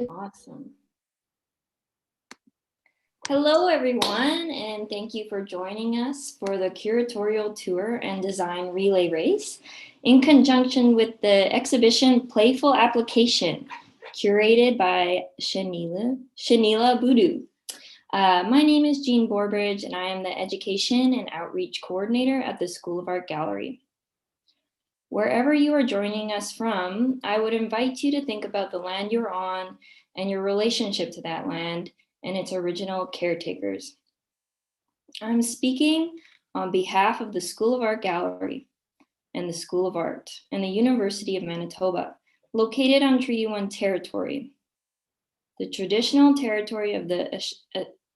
Awesome. Hello, everyone, and thank you for joining us for the Curatorial Tour and Design Relay Race in conjunction with the exhibition Playful Application, curated by Shaneela Boodoo. My name is Jean Borbridge, and I am the Education and Outreach Coordinator at the School of Art Gallery. Wherever you are joining us from, I would invite you to think about the land you're on and your relationship to that land and its original caretakers. I'm speaking on behalf of the School of Art Gallery and the School of Art and the University of Manitoba, located on Treaty 1 territory, the traditional territory of the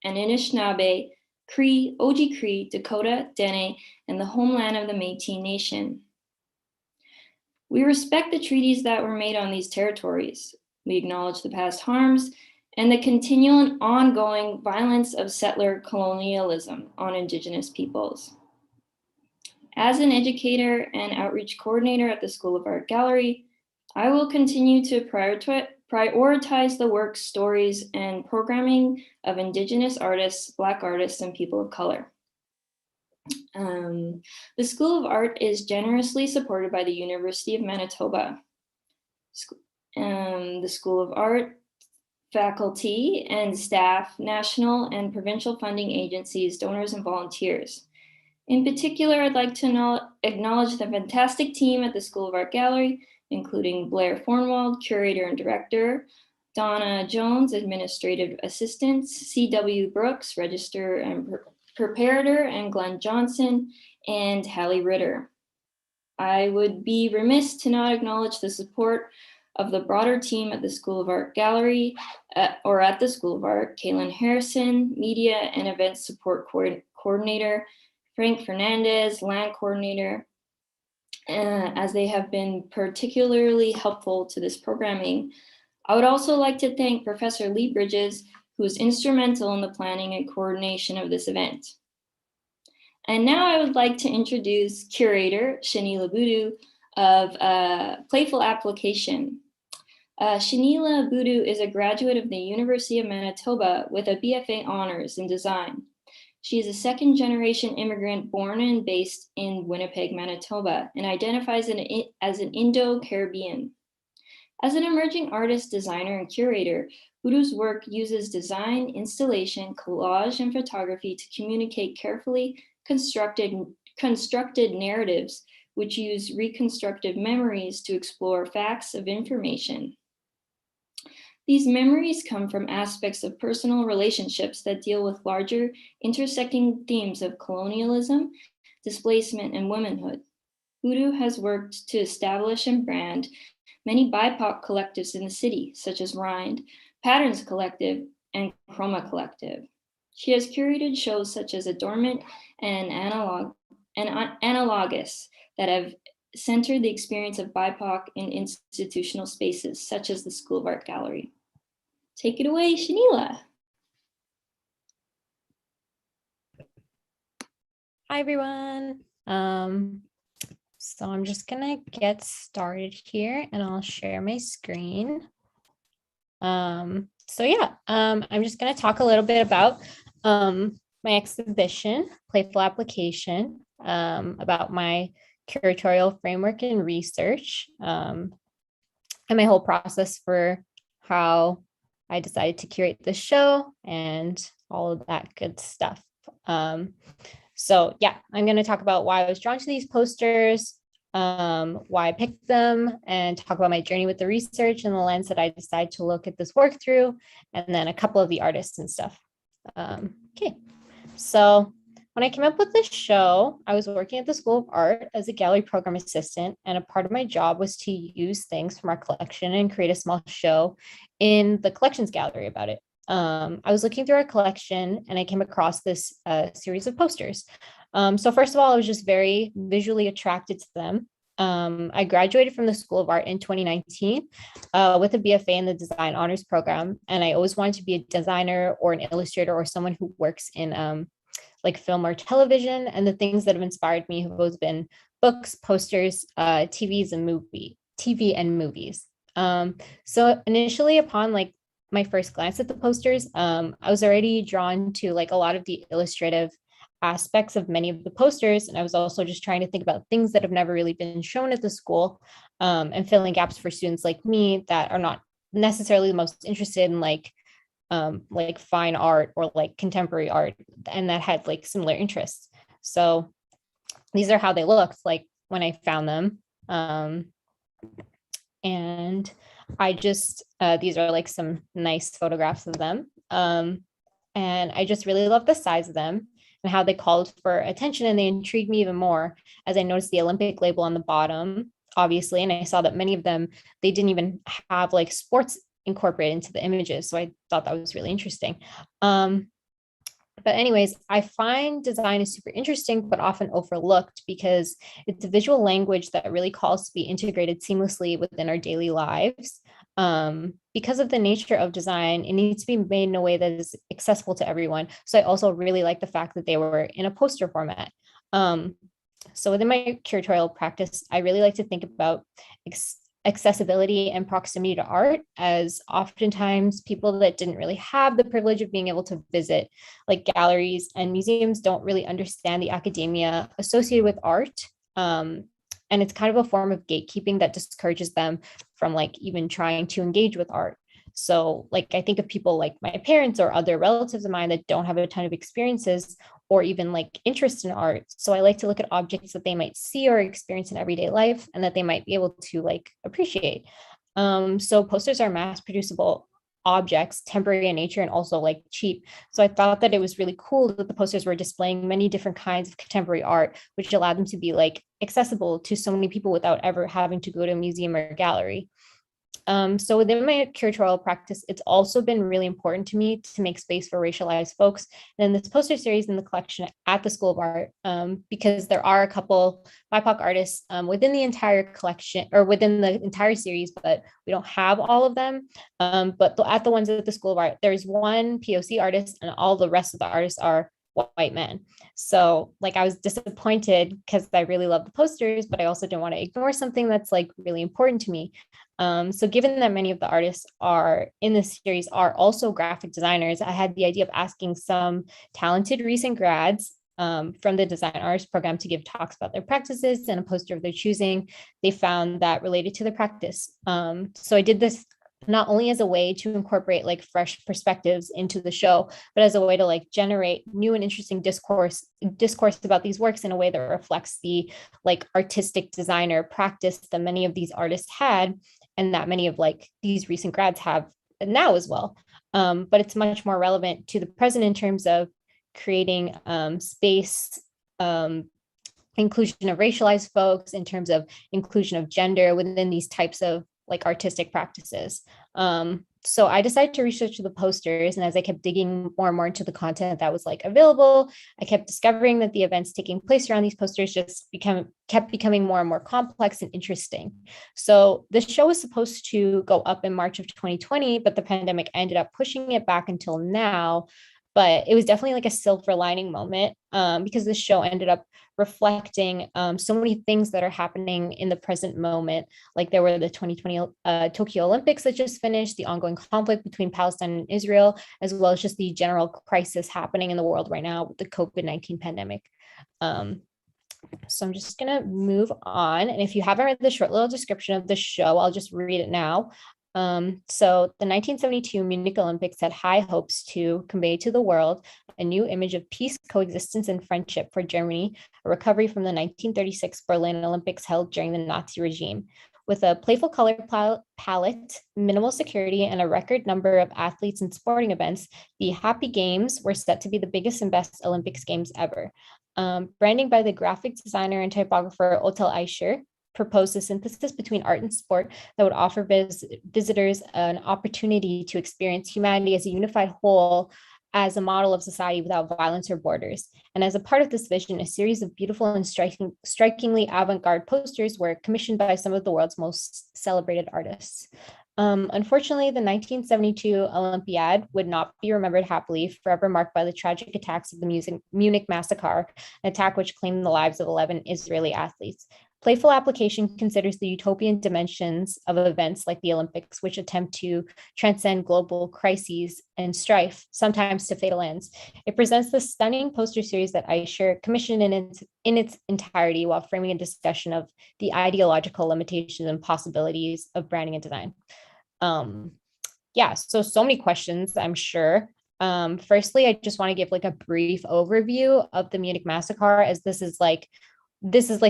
Anishinaabe, Cree, Oji-Cree, Dakota, Dene, and the homeland of the Métis Nation. We respect the treaties that were made on these territories. We acknowledge the past harms and the continual and ongoing violence of settler colonialism on Indigenous peoples. As an educator and outreach coordinator at the School of Art Gallery, I will continue to prioritize the work, stories, and programming of Indigenous artists, Black artists, and people of color. The School of Art is generously supported by the University of Manitoba. The School of Art, faculty and staff, national and provincial funding agencies, donors, and volunteers. In particular, I'd like to acknowledge the fantastic team at the School of Art Gallery, including Blair Fornwald, curator and director, Donna Jones, administrative assistant, C.W. Brooks, register and preparator, and Glenn Johnson, and Hallie Ritter. I would be remiss to not acknowledge the support of the broader team at the School of Art Gallery or at the School of Art, Kaylin Harrison, media and events support coordinator, Frank Fernandez, land coordinator, as they have been particularly helpful to this programming. I would also like to thank Professor Lee Bridges, who was instrumental in the planning and coordination of this event. And now I would like to introduce curator Shaneela Boodoo of Playful Application. Shaneela Boodoo is a graduate of the University of Manitoba with a BFA honors in design. She is a second-generation immigrant born and based in Winnipeg, Manitoba, and identifies as an Indo-Caribbean. As an emerging artist, designer, and curator, Boodoo's work uses design, installation, collage, and photography to communicate carefully constructed narratives, which use reconstructive memories to explore facts of information. These memories come from aspects of personal relationships that deal with larger intersecting themes of colonialism, displacement, and womanhood. Boodoo has worked to establish and brand many BIPOC collectives in the city, such as Rind, Patterns Collective, and Chroma Collective. She has curated shows such as Adornment and Analogous that have centered the experience of BIPOC in institutional spaces, such as the School of Art Gallery. Take it away, Shaneela. Hi, everyone. So I'm just gonna get started here and I'll share my screen. I'm just gonna talk a little bit about my exhibition, Playful Application, about my curatorial framework and research, and my whole process for how I decided to curate the show and all of that good stuff. I'm going to talk about why I was drawn to these posters, why I picked them, and talk about my journey with the research and the lens that I decided to look at this work through, and then a couple of the artists and stuff. So when I came up with this show, I was working at the School of Art as a gallery program assistant, and a part of my job was to use things from our collection and create a small show in the collections gallery about it. I was looking through our collection and I came across this series of posters. So first of all, I was just very visually attracted to them. I graduated from the School of Art in 2019 with a BFA in the Design Honors Program, and I always wanted to be a designer or an illustrator or someone who works in like film or television, and the things that have inspired me have always been books, posters, TV and movies. So initially upon like my first glance at the posters, I was already drawn to like a lot of the illustrative aspects of many of the posters. And I was also just trying to think about things that have never really been shown at the school, and filling gaps for students like me that are not necessarily the most interested in like fine art or like contemporary art, and that had like similar interests. So these are how they looked like when I found them. And I just, these are like some nice photographs of them. And I just really love the size of them and how they called for attention, and they intrigued me even more as I noticed the Olympic label on the bottom, obviously. And I saw that many of them, they didn't even have like sports incorporated into the images. So I thought that was really interesting. But anyways, I find design is super interesting, but often overlooked because it's a visual language that really calls to be integrated seamlessly within our daily lives. Because of the nature of design, it needs to be made in a way that is accessible to everyone. So I also really like the fact that they were in a poster format. So within my curatorial practice, I really like to think about accessibility and proximity to art, as oftentimes people that didn't really have the privilege of being able to visit like galleries and museums don't really understand the academia associated with art. And it's kind of a form of gatekeeping that discourages them from like even trying to engage with art. So like I think of people like my parents or other relatives of mine that don't have a ton of experiences or even like interest in art. So I like to look at objects that they might see or experience in everyday life and that they might be able to like appreciate. So posters are mass producible objects, temporary in nature and also like cheap. So I thought that it was really cool that the posters were displaying many different kinds of contemporary art, which allowed them to be like accessible to so many people without ever having to go to a museum or gallery. So within my curatorial practice, it's also been really important to me to make space for racialized folks. And this poster series in the collection at the School of Art, because there are a couple BIPOC artists within the entire collection or within the entire series, but we don't have all of them. But at the ones at the School of Art, there's one POC artist and all the rest of the artists are white men. So like I was disappointed because I really love the posters, but I also didn't want to ignore something that's like really important to me. So given that many of the artists are in this series are also graphic designers, I had the idea of asking some talented recent grads from the design artist program to give talks about their practices and a poster of their choosing. They found that related to the practice. So I did this not only as a way to incorporate like fresh perspectives into the show, but as a way to like generate new and interesting discourse about these works in a way that reflects the like artistic designer practice that many of these artists had and that many of like these recent grads have now as well. But it's much more relevant to the present in terms of creating space, inclusion of racialized folks, in terms of inclusion of gender within these types of like artistic practices. So I decided to research the posters, and as I kept digging more and more into the content that was like available, I kept discovering that the events taking place around these posters just kept becoming more and more complex and interesting. So this show was supposed to go up in March of 2020, but the pandemic ended up pushing it back until now. But it was definitely like a silver lining moment, because this show ended up reflecting so many things that are happening in the present moment. Like there were the 2020 Tokyo Olympics that just finished, the ongoing conflict between Palestine and Israel, as well as just the general crisis happening in the world right now with the COVID-19 pandemic. So I'm just going to move on. And if you haven't read the short little description of the show, I'll just read it now. So the 1972 Munich Olympics had high hopes to convey to the world a new image of peace, coexistence, and friendship for Germany, a recovery from the 1936 Berlin Olympics held during the Nazi regime. With a playful color palette, minimal security, and a record number of athletes and sporting events, the Happy Games were set to be the biggest and best Olympics games ever. Branding by the graphic designer and typographer Otl Aicher proposed a synthesis between art and sport that would offer visitors an opportunity to experience humanity as a unified whole, as a model of society without violence or borders. And as a part of this vision, a series of beautiful and strikingly avant-garde posters were commissioned by some of the world's most celebrated artists. Unfortunately, the 1972 Olympiad would not be remembered happily, forever marked by the tragic attacks of the Munich Massacre, an attack which claimed the lives of 11 Israeli athletes. Playful Application considers the utopian dimensions of events like the Olympics, which attempt to transcend global crises and strife, sometimes to fatal ends. It presents the stunning poster series that Aicher commissioned in its entirety while framing a discussion of the ideological limitations and possibilities of branding and design. Yeah, so many questions, I'm sure. Firstly, I just want to give like a brief overview of the Munich Massacre, as this is like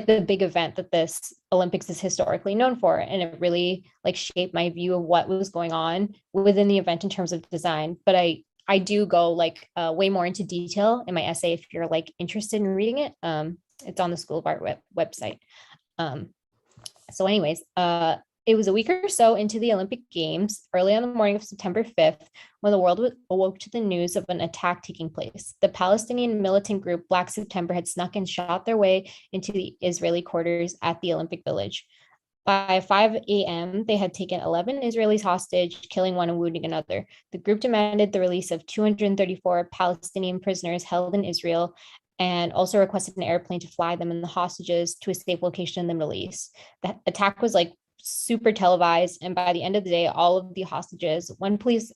the big event that this Olympics is historically known for. And it really like shaped my view of what was going on within the event in terms of design. But I do go like way more into detail in my essay if you're like interested in reading it. It's on the School of Art website. So anyways, it was a week or so into the Olympic Games, early on the morning of September 5th, when the world awoke to the news of an attack taking place. The Palestinian militant group Black September had snuck and shot their way into the Israeli quarters at the Olympic Village. By 5 a.m., they had taken 11 Israelis hostage, killing one and wounding another. The group demanded the release of 234 Palestinian prisoners held in Israel and also requested an airplane to fly them and the hostages to a safe location in the Middle East. The attack was like super televised, and by the end of the day, all of the hostages, one police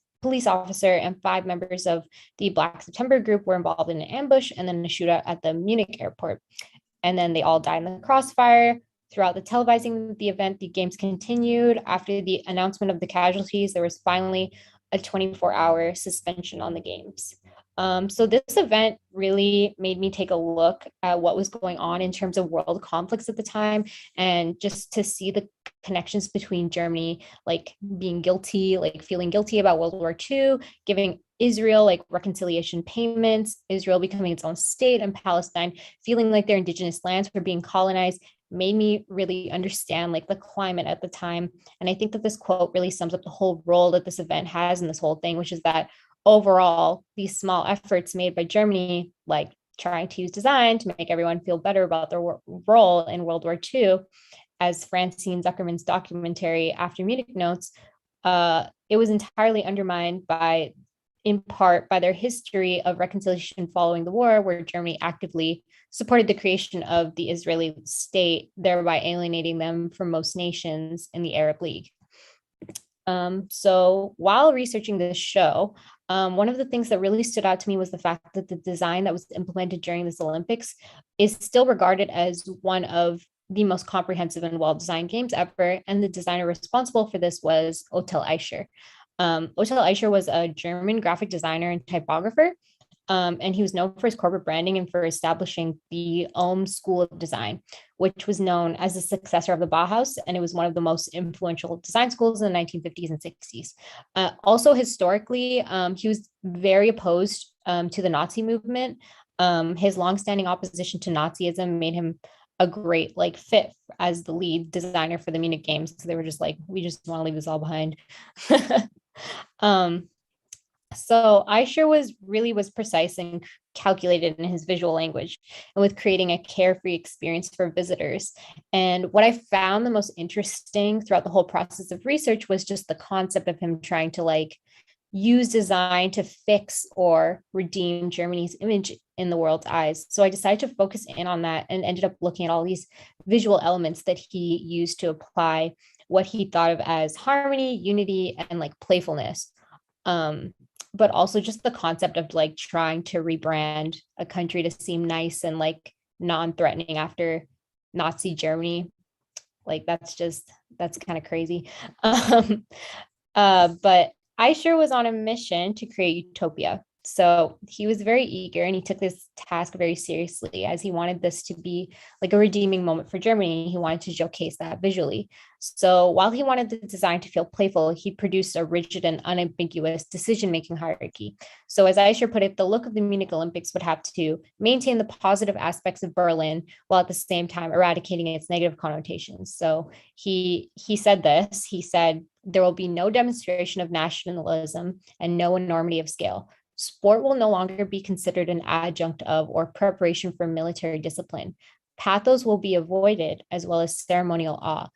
officer, and 5 members of the Black September group were involved in an ambush and then a shootout at the Munich airport. And then they all died in the crossfire. Throughout the televising of the event, the games continued. After the announcement of the casualties, there was finally a 24-hour suspension on the games. So this event really made me take a look at what was going on in terms of world conflicts at the time, and just to see the connections between Germany, like being guilty, like feeling guilty about World War II, giving Israel like reconciliation payments, Israel becoming its own state, and Palestine feeling like their indigenous lands were being colonized, made me really understand like the climate at the time. And I think that this quote really sums up the whole role that this event has in this whole thing, which is that overall, these small efforts made by Germany, like trying to use design to make everyone feel better about their role in World War II, as Francine Zuckerman's documentary After Munich notes, it was entirely undermined by, in part, by their history of reconciliation following the war, where Germany actively supported the creation of the Israeli state, thereby alienating them from most nations in the Arab League. So while researching this show, one of the things that really stood out to me was the fact that the design that was implemented during this Olympics is still regarded as one of the most comprehensive and well-designed games ever. And the designer responsible for this was Otl Aicher. Otl Aicher was a German graphic designer and typographer. And he was known for his corporate branding and for establishing the Ulm School of Design, which was known as the successor of the Bauhaus, and it was one of the most influential design schools in the 1950s and 60s. Also, historically, he was very opposed to the Nazi movement. His longstanding opposition to Nazism made him a great like fit as the lead designer for the Munich Games. So they were just like, we just want to leave this all behind. So Aicher was precise and calculated in his visual language, and with creating a carefree experience for visitors. And what I found the most interesting throughout the whole process of research was just the concept of him trying to like use design to fix or redeem Germany's image in the world's eyes. So I decided to focus in on that and ended up looking at all these visual elements that he used to apply what he thought of as harmony, unity, and like playfulness. But also just the concept of like trying to rebrand a country to seem nice and like non-threatening after Nazi Germany. Like that's kind of crazy. But Aicher was on a mission to create utopia. So he was very eager and he took this task very seriously, as he wanted this to be like a redeeming moment for Germany. He wanted to showcase that visually. So while he wanted the design to feel playful, he produced a rigid and unambiguous decision-making hierarchy. So as Aicher put it, the look of the Munich Olympics would have to maintain the positive aspects of Berlin while at the same time eradicating its negative connotations. So he said this, he said, there will be no demonstration of nationalism and no enormity of scale. Sport will no longer be considered an adjunct of or preparation for military discipline. Pathos will be avoided, as well as ceremonial awe.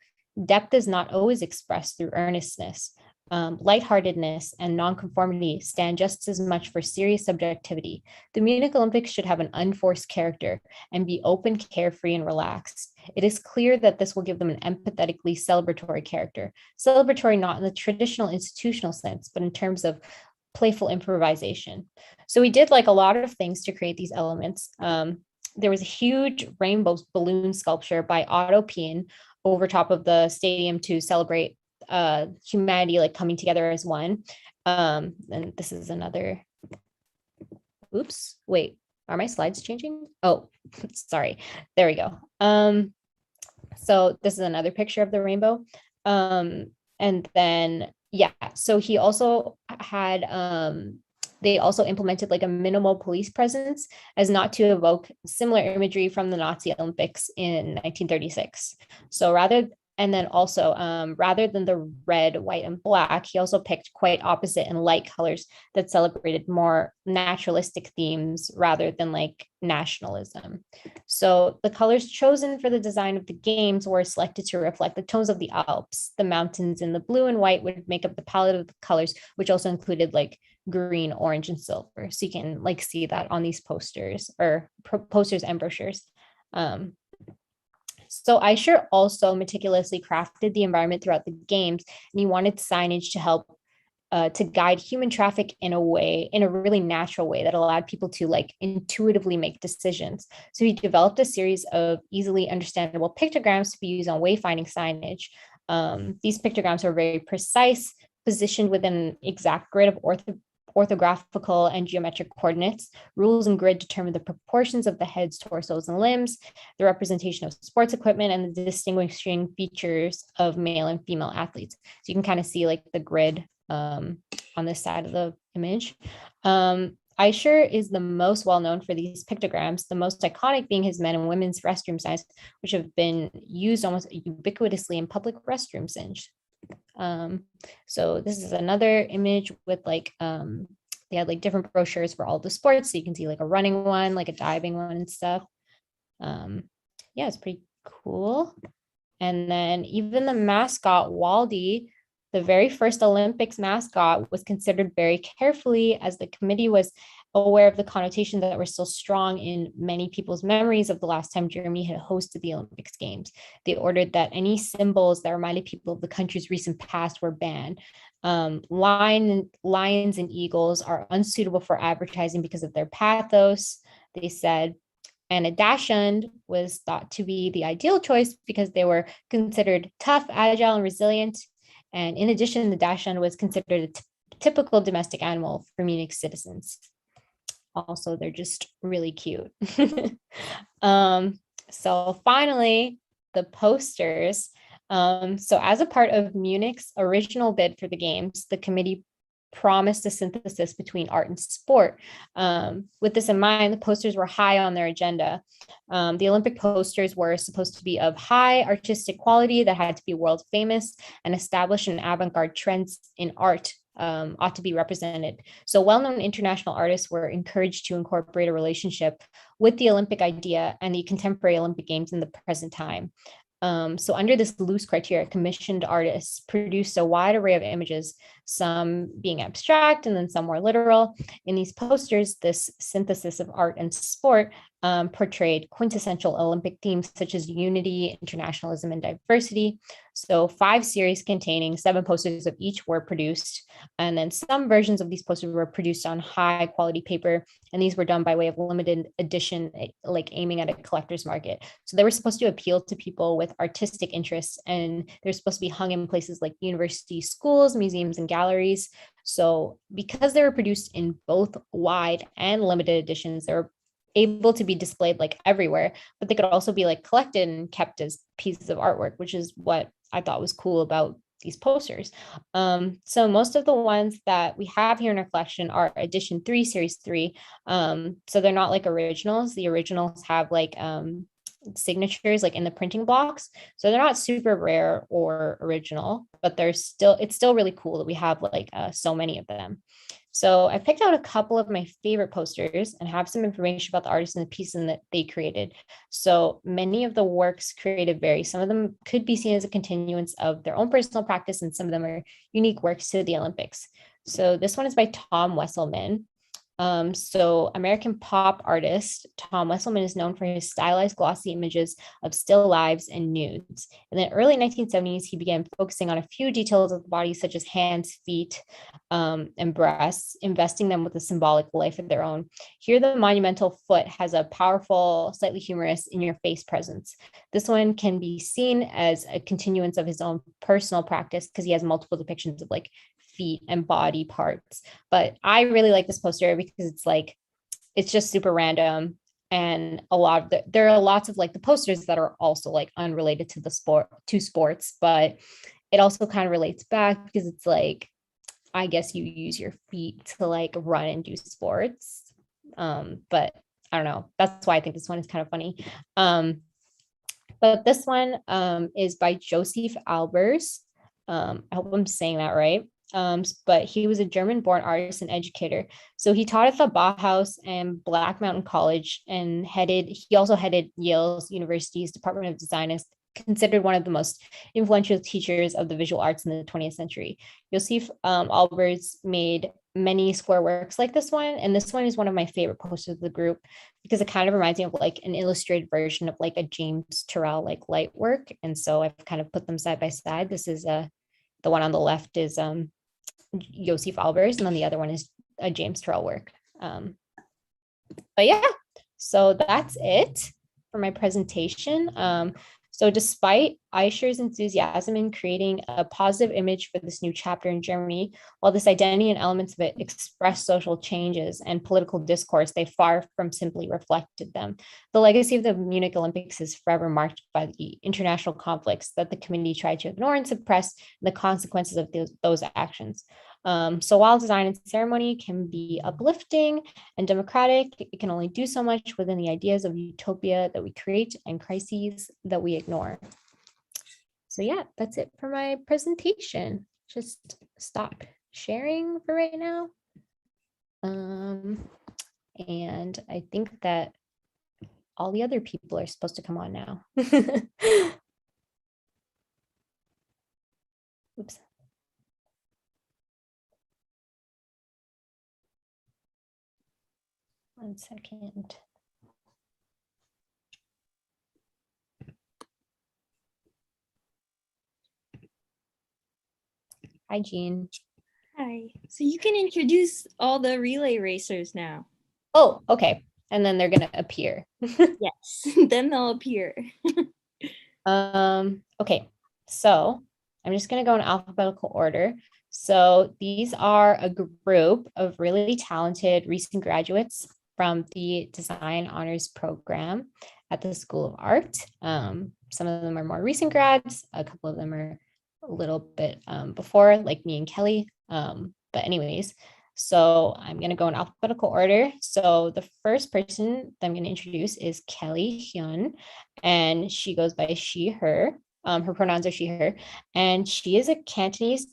Depth is not always expressed through earnestness. lightheartedness, and nonconformity stand just as much for serious subjectivity. The Munich Olympics should have an unforced character and be open, carefree, and relaxed. It is clear that this will give them an empathetically celebratory character. Celebratory not in the traditional institutional sense, but in terms of playful improvisation. So we did like a lot of things to create these elements. There was a huge rainbow balloon sculpture by Otl Aicher over top of the stadium to celebrate humanity like coming together as one. And this is another, oops, wait, are my slides changing? Oh, sorry, there we go. So this is another picture of the rainbow. And then, yeah, so he also had, they also implemented like a minimal police presence as not to evoke similar imagery from the Nazi Olympics in 1936. So rather than the red, white, and black, he also picked quite opposite and light colors that celebrated more naturalistic themes rather than like nationalism. So the colors chosen for the design of the games were selected to reflect the tones of the Alps. The mountains in the blue and white would make up the palette of the colors, which also included like green, orange, and silver. So you can like see that on these posters or posters and brochures. So Aicher also meticulously crafted the environment throughout the games, and he wanted signage to help to guide human traffic in a really natural way that allowed people to like intuitively make decisions. So he developed a series of easily understandable pictograms to be used on wayfinding signage. These pictograms are very precise, positioned within an exact grid of orthographical and geometric coordinates. Rules and grid determine the proportions of the heads, torsos, and limbs, the representation of sports equipment, and the distinguishing features of male and female athletes. So you can kind of see like the grid on this side of the image. Aicher is the most well-known for these pictograms, the most iconic being his men and women's restroom signs, which have been used almost ubiquitously in public restroom signs. So this is another image with like they had like different brochures for all the sports, so you can see like a running one, like a diving one and stuff. Yeah, it's pretty cool. And then even the mascot Waldy, the very first Olympics mascot, was considered very carefully as the committee was aware of the connotations that were still strong in many people's memories of the last time Germany had hosted the Olympics Games. They ordered that any symbols that reminded people of the country's recent past were banned. Lions and eagles are unsuitable for advertising because of their pathos, they said. And a dachshund was thought to be the ideal choice because they were considered tough, agile, and resilient. And in addition, the dachshund was considered a typical domestic animal for Munich citizens. Also, they're just really cute. So finally, the posters. So as a part of Munich's original bid for the games, the committee promised a synthesis between art and sport. With this in mind, the posters were high on their agenda. The Olympic posters were supposed to be of high artistic quality that had to be world famous and establish an avant-garde trends in art ought to be represented. So well-known international artists were encouraged to incorporate a relationship with the Olympic idea and the contemporary Olympic Games in the present time. So under this loose criteria, commissioned artists produced a wide array of images, some being abstract and then some more literal. In these posters, this synthesis of art and sport portrayed quintessential Olympic themes such as unity, internationalism, and diversity. So 5 series containing 7 posters of each were produced. And then some versions of these posters were produced on high quality paper. And these were done by way of limited edition, like aiming at a collector's market. So they were supposed to appeal to people with artistic interests, and they're supposed to be hung in places like university schools, museums, and galleries. So because they were produced in both wide and limited editions, they were able to be displayed like everywhere, but they could also be like collected and kept as pieces of artwork, which is what I thought was cool about these posters. So most of the ones that we have here in our collection are edition 3, series 3. So they're not like originals. The originals have like signatures like in the printing blocks. So they're not super rare or original, but it's still really cool that we have like so many of them. So I picked out a couple of my favorite posters and have some information about the artists and the pieces that they created. So many of the works created vary. Some of them could be seen as a continuance of their own personal practice, and some of them are unique works to the Olympics. So this one is by Tom Wesselman. So American pop artist Tom Wesselman is known for his stylized glossy images of still lives and nudes. In the early 1970s, he began focusing on a few details of the body, such as hands, feet, and breasts, investing them with a symbolic life of their own. Here, the monumental foot has a powerful, slightly humorous in-your-face presence. This one can be seen as a continuance of his own personal practice because he has multiple depictions of like feet and body parts. But I really like this poster because it's just super random, and there are lots of like the posters that are also like unrelated to sports, but it also kind of relates back because it's like, I guess you use your feet to like run and do sports. But I don't know, that's why I think this one is kind of funny. But this one is by Joseph Albers. I hope I'm saying that right. But he was a German-born artist and educator. So he taught at the Bauhaus and Black Mountain College, and he also headed Yale's University's Department of Design, as considered one of the most influential teachers of the visual arts in the 20th century. Joseph Albers made many square works like this one, and this one is one of my favorite posters of the group because it kind of reminds me of like an illustrated version of like a James Turrell like light work, and so I've kind of put them side by side. This is the one on the left is Joseph Albers, and then the other one is a James Turrell work. But yeah, so that's it for my presentation. So despite Aicher's enthusiasm in creating a positive image for this new chapter in Germany, while this identity and elements of it express social changes and political discourse, they far from simply reflected them. The legacy of the Munich Olympics is forever marked by the international conflicts that the committee tried to ignore and suppress, and the consequences of those actions. So while design and ceremony can be uplifting and democratic, it can only do so much within the ideas of utopia that we create and crises that we ignore. So yeah, that's it for my presentation. Just stop sharing for right now. And I think that all the other people are supposed to come on now. Oops. One second. Hi, Jean. Hi. So you can introduce all the relay racers now. Oh, okay. And then they're going to appear. Yes, then they'll appear. Okay, so I'm just going to go in alphabetical order. So these are a group of really talented recent graduates from the Design Honors Program at the School of Art. Some of them are more recent grads. A couple of them are a little bit before, like me and Kelly. But anyways, so I'm going to go in alphabetical order. So the first person that I'm going to introduce is Kellie Huynh, and she goes by she, her. Her pronouns are she, her, and she is a Cantonese,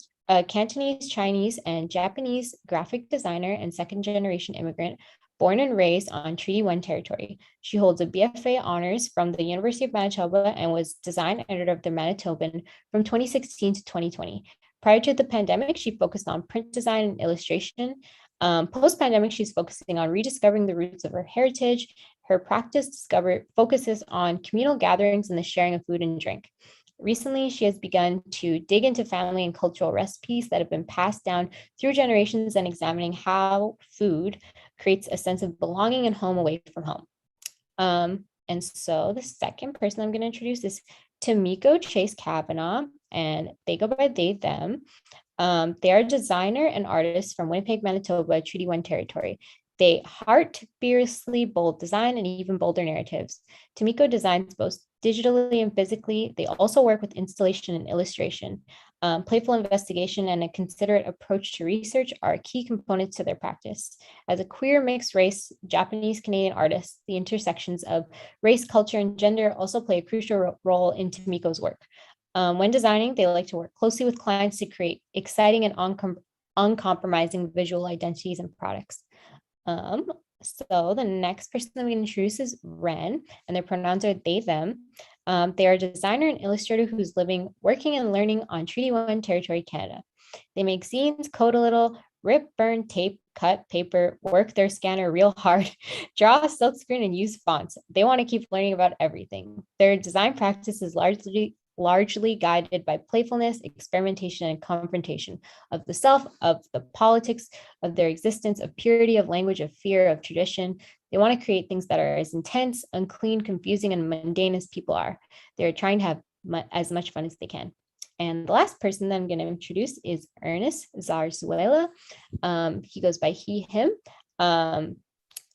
Chinese, and Japanese graphic designer and second-generation immigrant born and raised on Treaty 1 territory. She holds a BFA honors from the University of Manitoba and was design editor of the Manitoban from 2016 to 2020. Prior to the pandemic, she focused on print design and illustration. Post-pandemic, she's focusing on rediscovering the roots of her heritage. Her practice focuses on communal gatherings and the sharing of food and drink. Recently, she has begun to dig into family and cultural recipes that have been passed down through generations and examining how food creates a sense of belonging and home away from home. And so the second person I'm going to introduce is Tamiko Chase Kavanagh, and they go by they, them. They are a designer and artist from Winnipeg, Manitoba, Treaty 1 territory. They heart fiercely bold design and even bolder narratives. Tamiko designs both digitally and physically. They also work with installation and illustration. Playful investigation and a considerate approach to research are key components to their practice. As a queer mixed race Japanese-Canadian artist, the intersections of race, culture, and gender also play a crucial role in Tamiko's work. When designing, they like to work closely with clients to create exciting and uncompromising visual identities and products. So the next person I'm going to introduce is Ren, and their pronouns are they, them. They are a designer and illustrator who's living, working, and learning on Treaty 1 territory, Canada. They make zines, code a little, rip, burn, tape, cut paper, work their scanner real hard, draw a silkscreen, and use fonts. They want to keep learning about everything. Their design practice is largely guided by playfulness, experimentation, and confrontation of the self, of the politics, of their existence, of purity, of language, of fear, of tradition. They want to create things that are as intense, unclean, confusing, and mundane as people are. They're trying to have as much fun as they can. And the last person that I'm going to introduce is Ernest Zarzuela. He goes by he, him.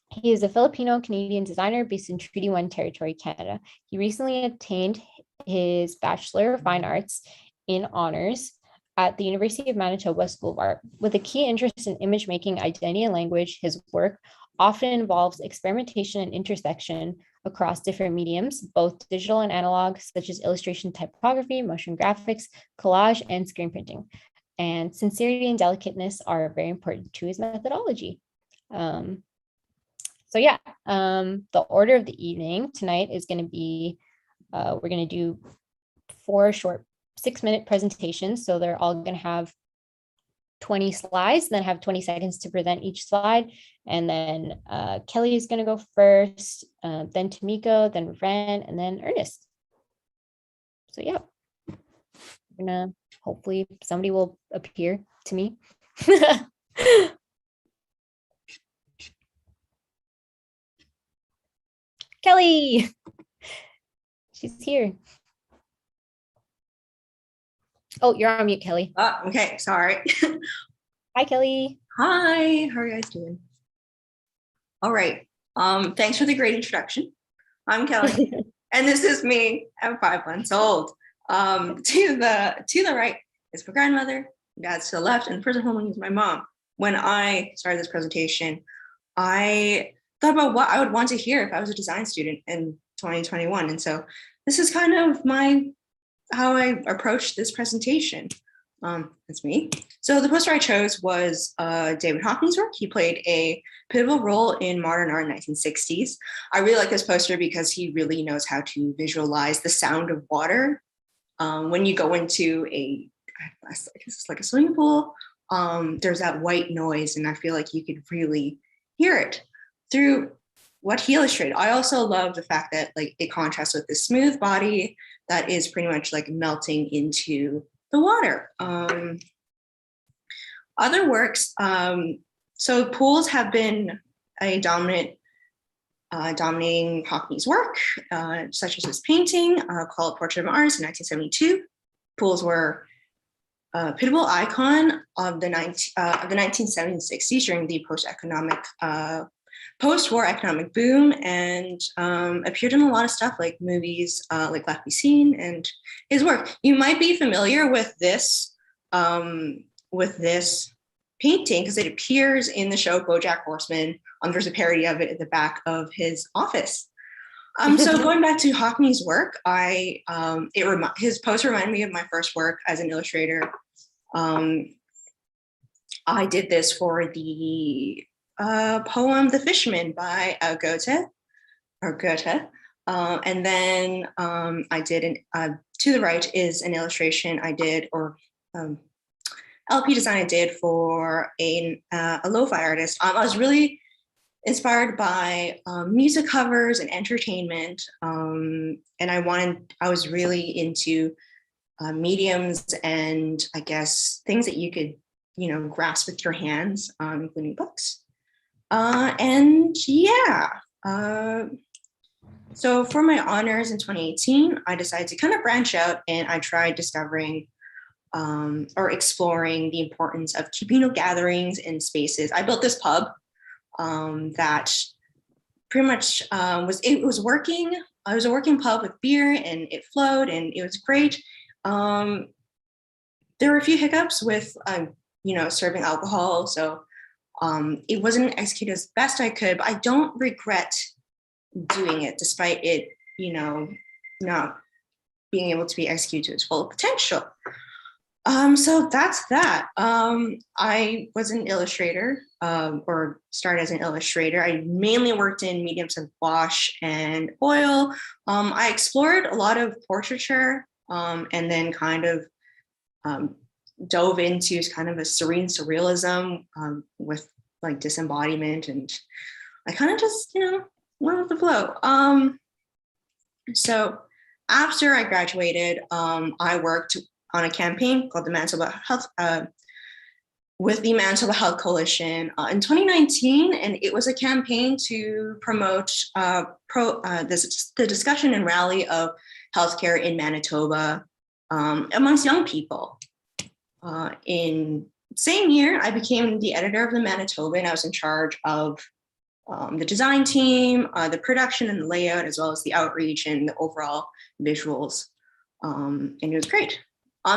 He is a Filipino-Canadian designer based in Treaty 1 territory, Canada. He recently obtained his Bachelor of Fine Arts in honors at the University of Manitoba School of Art. With a key interest in image making, identity, and language, his work often involves experimentation and intersection across different mediums, both digital and analog, such as illustration, typography, motion graphics, collage, and screen printing. And sincerity and delicateness are very important to his methodology. The order of the evening tonight is going to be, we're going to do 4 short 6-minute presentations. So they're all going to have 20 slides, then have 20 seconds to present each slide. And then Kellie is going to go first, then Tamiko, then Ren, and then Ernest. So yeah, we're gonna, hopefully somebody will appear to me. Kellie, she's here. Oh, you're on mute, Kellie. Okay, sorry. Hi, Kellie. Hi, how are you guys doing? All right. Thanks for the great introduction. I'm Kellie, and this is me at 5 months old. To the right is my grandmother, dad's to the left, and the person holding is my mom. When I started this presentation, I thought about what I would want to hear if I was a design student in 2021. And so this is kind of how I approached this presentation. That's me. So the poster I chose was David Hockney's work. He played a pivotal role in modern art in the 1960s. I really like this poster because he really knows how to visualize the sound of water. When you go into it's like a swimming pool, there's that white noise, and I feel like you could really hear it through what he illustrated. I also love the fact that like it contrasts with the smooth body that is pretty much like melting into the water. Other works, so pools have been a dominating Hockney's work, such as his painting called Portrait of an Artist in 1972. Pools were a pivotal icon of the 1970s and 60s during the post-war economic boom, and appeared in a lot of stuff like movies like Left Be Seen and his work. You might be familiar with this painting because it appears in the show BoJack Horseman. There's a parody of it at the back of his office. So going back to Hockney's work, his poster reminded me of my first work as an illustrator. I did this for the poem The Fisherman by Goethe. And then I did to the right is an illustration I did, or LP design I did for a lo-fi artist. I was really inspired by music covers and entertainment, and I was really into mediums and I guess things that you could grasp with your hands, including books. So for my honors in 2018, I decided to kind of branch out, and I tried discovering or exploring the importance of communal gatherings in spaces. I built this pub that pretty much was working. It was a working pub with beer, and it flowed, and it was great. There were a few hiccups with serving alcohol, so it wasn't executed as best I could, but I don't regret doing it despite it, not being able to be executed to its full potential. So that's that. I was an illustrator, or started as an illustrator. I mainly worked in mediums of wash and oil. I explored a lot of portraiture, and then kind of dove into kind of a serene surrealism, with like disembodiment, and I kind of just, went with the flow. So after I graduated, I worked on a campaign called the Manitoba Health, with the Manitoba Health Coalition in 2019, and it was a campaign to promote the discussion and rally of healthcare in Manitoba amongst young people. In same year, I became the editor of the Manitoba, and I was in charge of the design team, the production and the layout, as well as the outreach and the overall visuals, and it was great.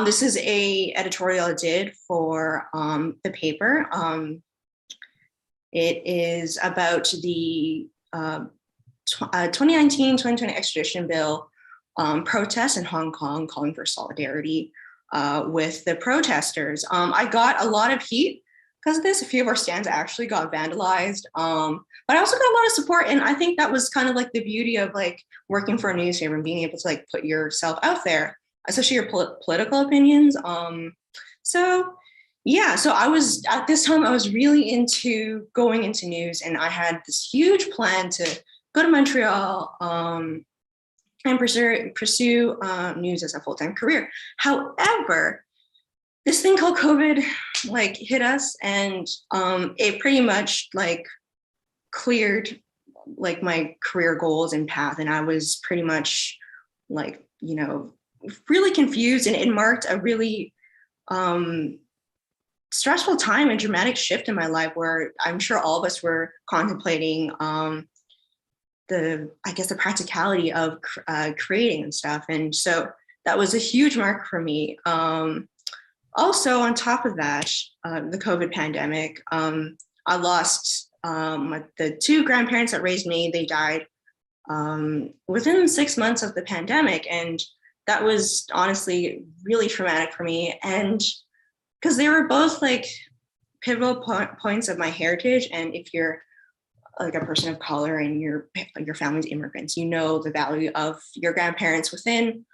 This is a editorial I did for the paper. It is about the 2019-2020 extradition bill protests in Hong Kong, calling for solidarity with the protesters. I got a lot of heat because of this. A few of our stands actually got vandalized, but I also got a lot of support, and I think that was kind of like the beauty of like working for a newspaper and being able to like put yourself out there, especially your political opinions. So I was, at this time, I was really into going into news, and I had this huge plan to go to Montreal and pursue news as a full-time career. However, this thing called COVID like hit us, and it pretty much like cleared like my career goals and path, and I was pretty much like, really confused, and it marked a really stressful time and dramatic shift in my life, where I'm sure all of us were contemplating the practicality of creating and stuff. And so that was a huge mark for me. Also, on top of that, the COVID pandemic, I lost the two grandparents that raised me. They died within 6 months of the pandemic, and that was honestly really traumatic for me. And because they were both like pivotal points of my heritage. And if you're like a person of color and your family's immigrants, the value of your grandparents within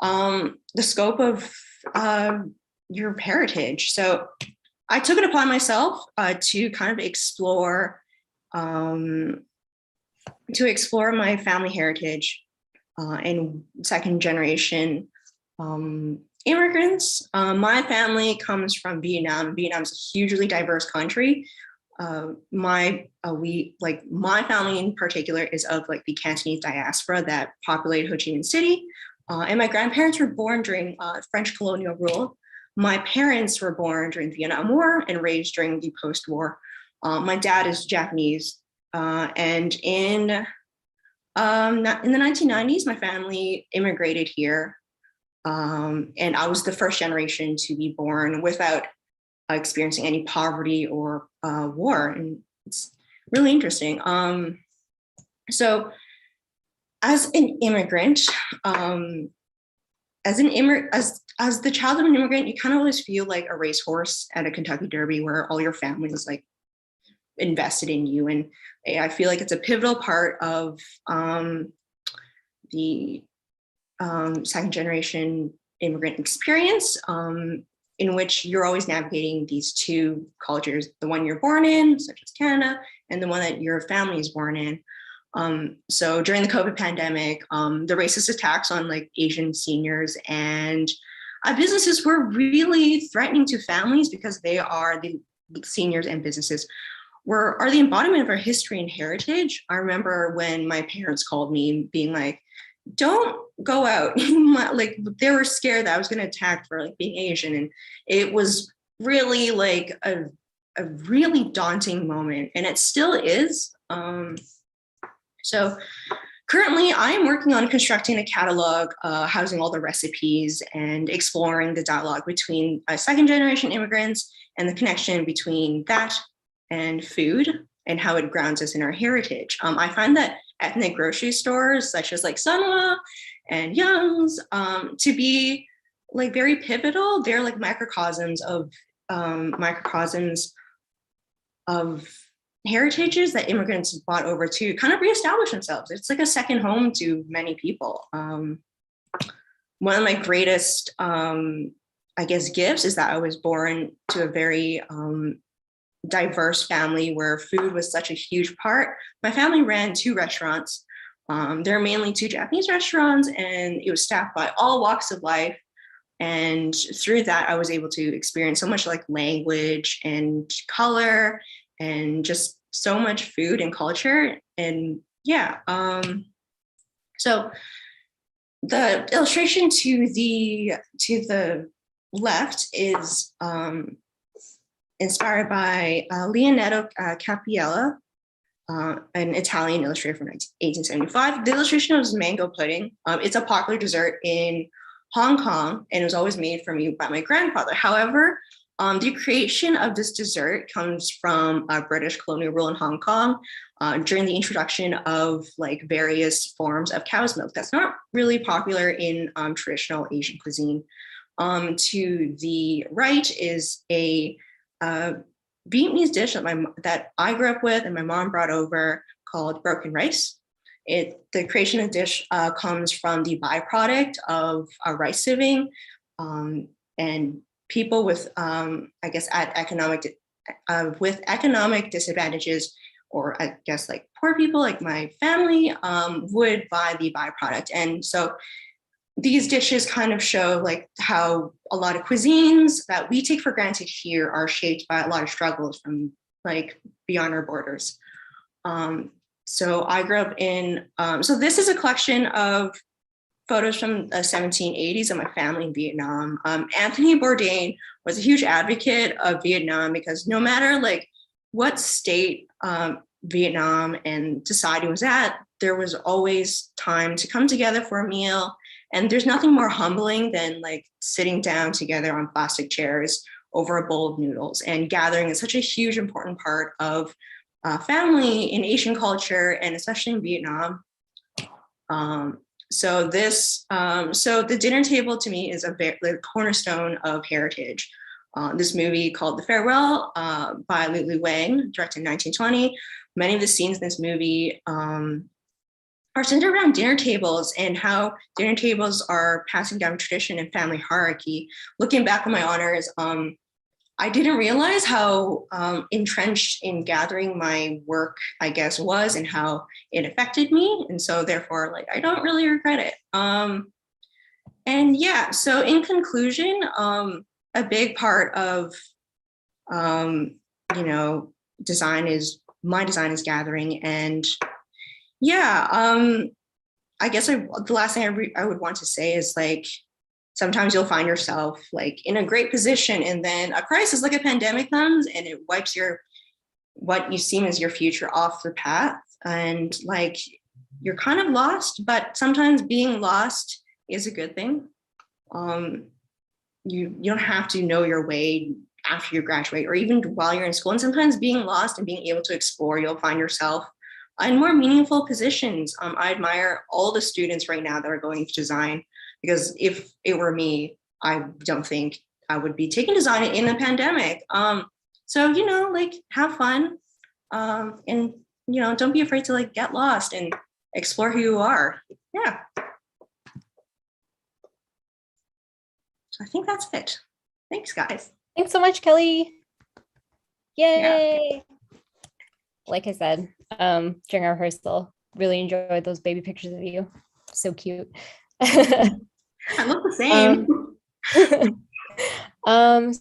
the scope of your heritage. So I took it upon myself to kind of explore my family heritage and second generation immigrants. My family comes from Vietnam. Vietnam's a hugely diverse country. My family in particular is of like the Cantonese diaspora that populated Ho Chi Minh City. And my grandparents were born during French colonial rule. My parents were born during the Vietnam War and raised during the post-war. My dad is Japanese, and in the 1990s, my family immigrated here, and I was the first generation to be born without experiencing any poverty or war, and it's really interesting. So, as an immigrant, as the child of an immigrant, you kind of always feel like a racehorse at a Kentucky Derby, where all your family is like invested in you, and I feel like it's a pivotal part of the second generation immigrant experience, in which you're always navigating these two cultures, the one you're born in, such as Canada, and the one that your family is born in. So during the COVID pandemic, the racist attacks on like Asian seniors and businesses were really threatening to families, because they are the seniors and businesses are the embodiment of our history and heritage. I remember when my parents called me being like, don't go out. Like they were scared that I was going to attack for like being Asian. And it was really like a really daunting moment, and it still is. So currently I am working on constructing a catalog, housing all the recipes and exploring the dialogue between second generation immigrants and the connection between that and food and how it grounds us in our heritage. I find that ethnic grocery stores such as like Sunwa and Young's to be like very pivotal. They're like microcosms of heritages that immigrants brought over to kind of reestablish themselves. It's like a second home to many people. One of my greatest, I guess, gifts is that I was born to a very diverse family where food was such a huge part. My family ran 2 restaurants. There are mainly 2 Japanese restaurants, and it was staffed by all walks of life. And through that, I was able to experience so much like language and color and just so much food and culture. And yeah, so the illustration to the left is inspired by Leonetto Cappiella, an Italian illustrator from 1875. The illustration was mango pudding. It's a popular dessert in Hong Kong, and it was always made for me by my grandfather. However, the creation of this dessert comes from British colonial rule in Hong Kong during the introduction of like various forms of cow's milk. That's not really popular in traditional Asian cuisine. To the right is a Vietnamese dish that I grew up with and my mom brought over called broken rice. The creation of the dish comes from the byproduct of rice sieving, and people with, I guess, with economic disadvantages, or I guess like poor people like my family, would buy the byproduct. And so these dishes kind of show like how a lot of cuisines that we take for granted here are shaped by a lot of struggles from like beyond our borders. So I grew up in, so this is a collection of photos from the 1780s of my family in Vietnam. Anthony Bourdain was a huge advocate of Vietnam because no matter like what state Vietnam and society was at, there was always time to come together for a meal. And there's nothing more humbling than like sitting down together on plastic chairs over a bowl of noodles, and gathering is such a huge important part of family in Asian culture, and especially in Vietnam. So the dinner table to me is the cornerstone of heritage. This movie called The Farewell by Lulu Wang, directed in 1920. Many of the scenes in this movie are centered around dinner tables and how dinner tables are passing down tradition and family hierarchy. Looking back on my honors, I didn't realize how entrenched in gathering my work, I guess, was, and how it affected me. And so therefore, like, I don't really regret it. And yeah, so in conclusion, a big part of, my design is gathering. And yeah, I guess the last thing I would want to say is like, sometimes you'll find yourself like in a great position, and then a crisis like a pandemic comes and it wipes what you seem as your future off the path. And like, you're kind of lost, but sometimes being lost is a good thing. You don't have to know your way after you graduate or even while you're in school. And sometimes being lost and being able to explore, you'll find yourself in more meaningful positions. I admire all the students right now that are going to design, because if it were me, I don't think I would be taking design in the pandemic. So, like, have fun, and, don't be afraid to like get lost and explore who you are. Yeah. So I think that's it. Thanks, guys. Thanks so much, Kelly. Yay. Yeah. Like I said, during our rehearsal, really enjoyed those baby pictures of you. So cute. I look the same.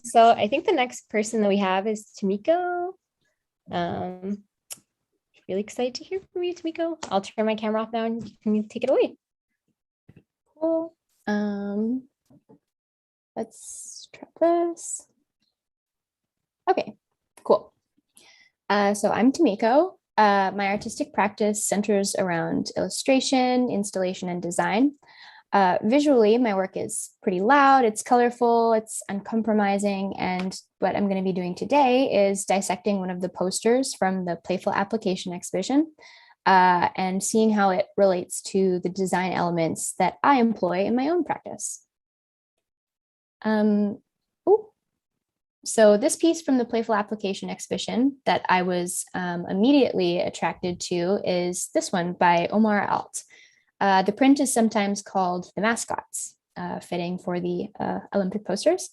So I think the next person that we have is Tamiko. Really excited to hear from you, Tamiko. I'll turn my camera off now and you can take it away. Cool. Let's try this. Okay, cool. So I'm Tamiko. My artistic practice centers around illustration, installation, and design. Visually, my work is pretty loud, it's colorful, it's uncompromising, and what I'm going to be doing today is dissecting one of the posters from the Playful Application exhibition and seeing how it relates to the design elements that I employ in my own practice. So this piece from the Playful Application exhibition that I was immediately attracted to is this one by Omar Alt. The print is sometimes called the Mascots, fitting for the Olympic posters.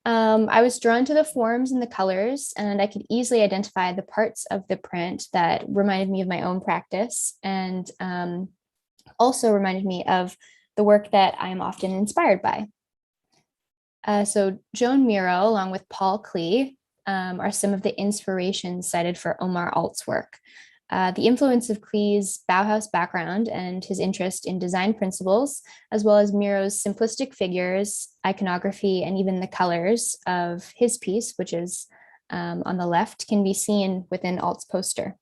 I was drawn to the forms and the colors, and I could easily identify the parts of the print that reminded me of my own practice and also reminded me of the work that I am often inspired by. So Joan Miro, along with Paul Klee, are some of the inspirations cited for Omar Alt's work. The influence of Klee's Bauhaus background and his interest in design principles, as well as Miro's simplistic figures, iconography, and even the colors of his piece, which is on the left, can be seen within Alt's poster.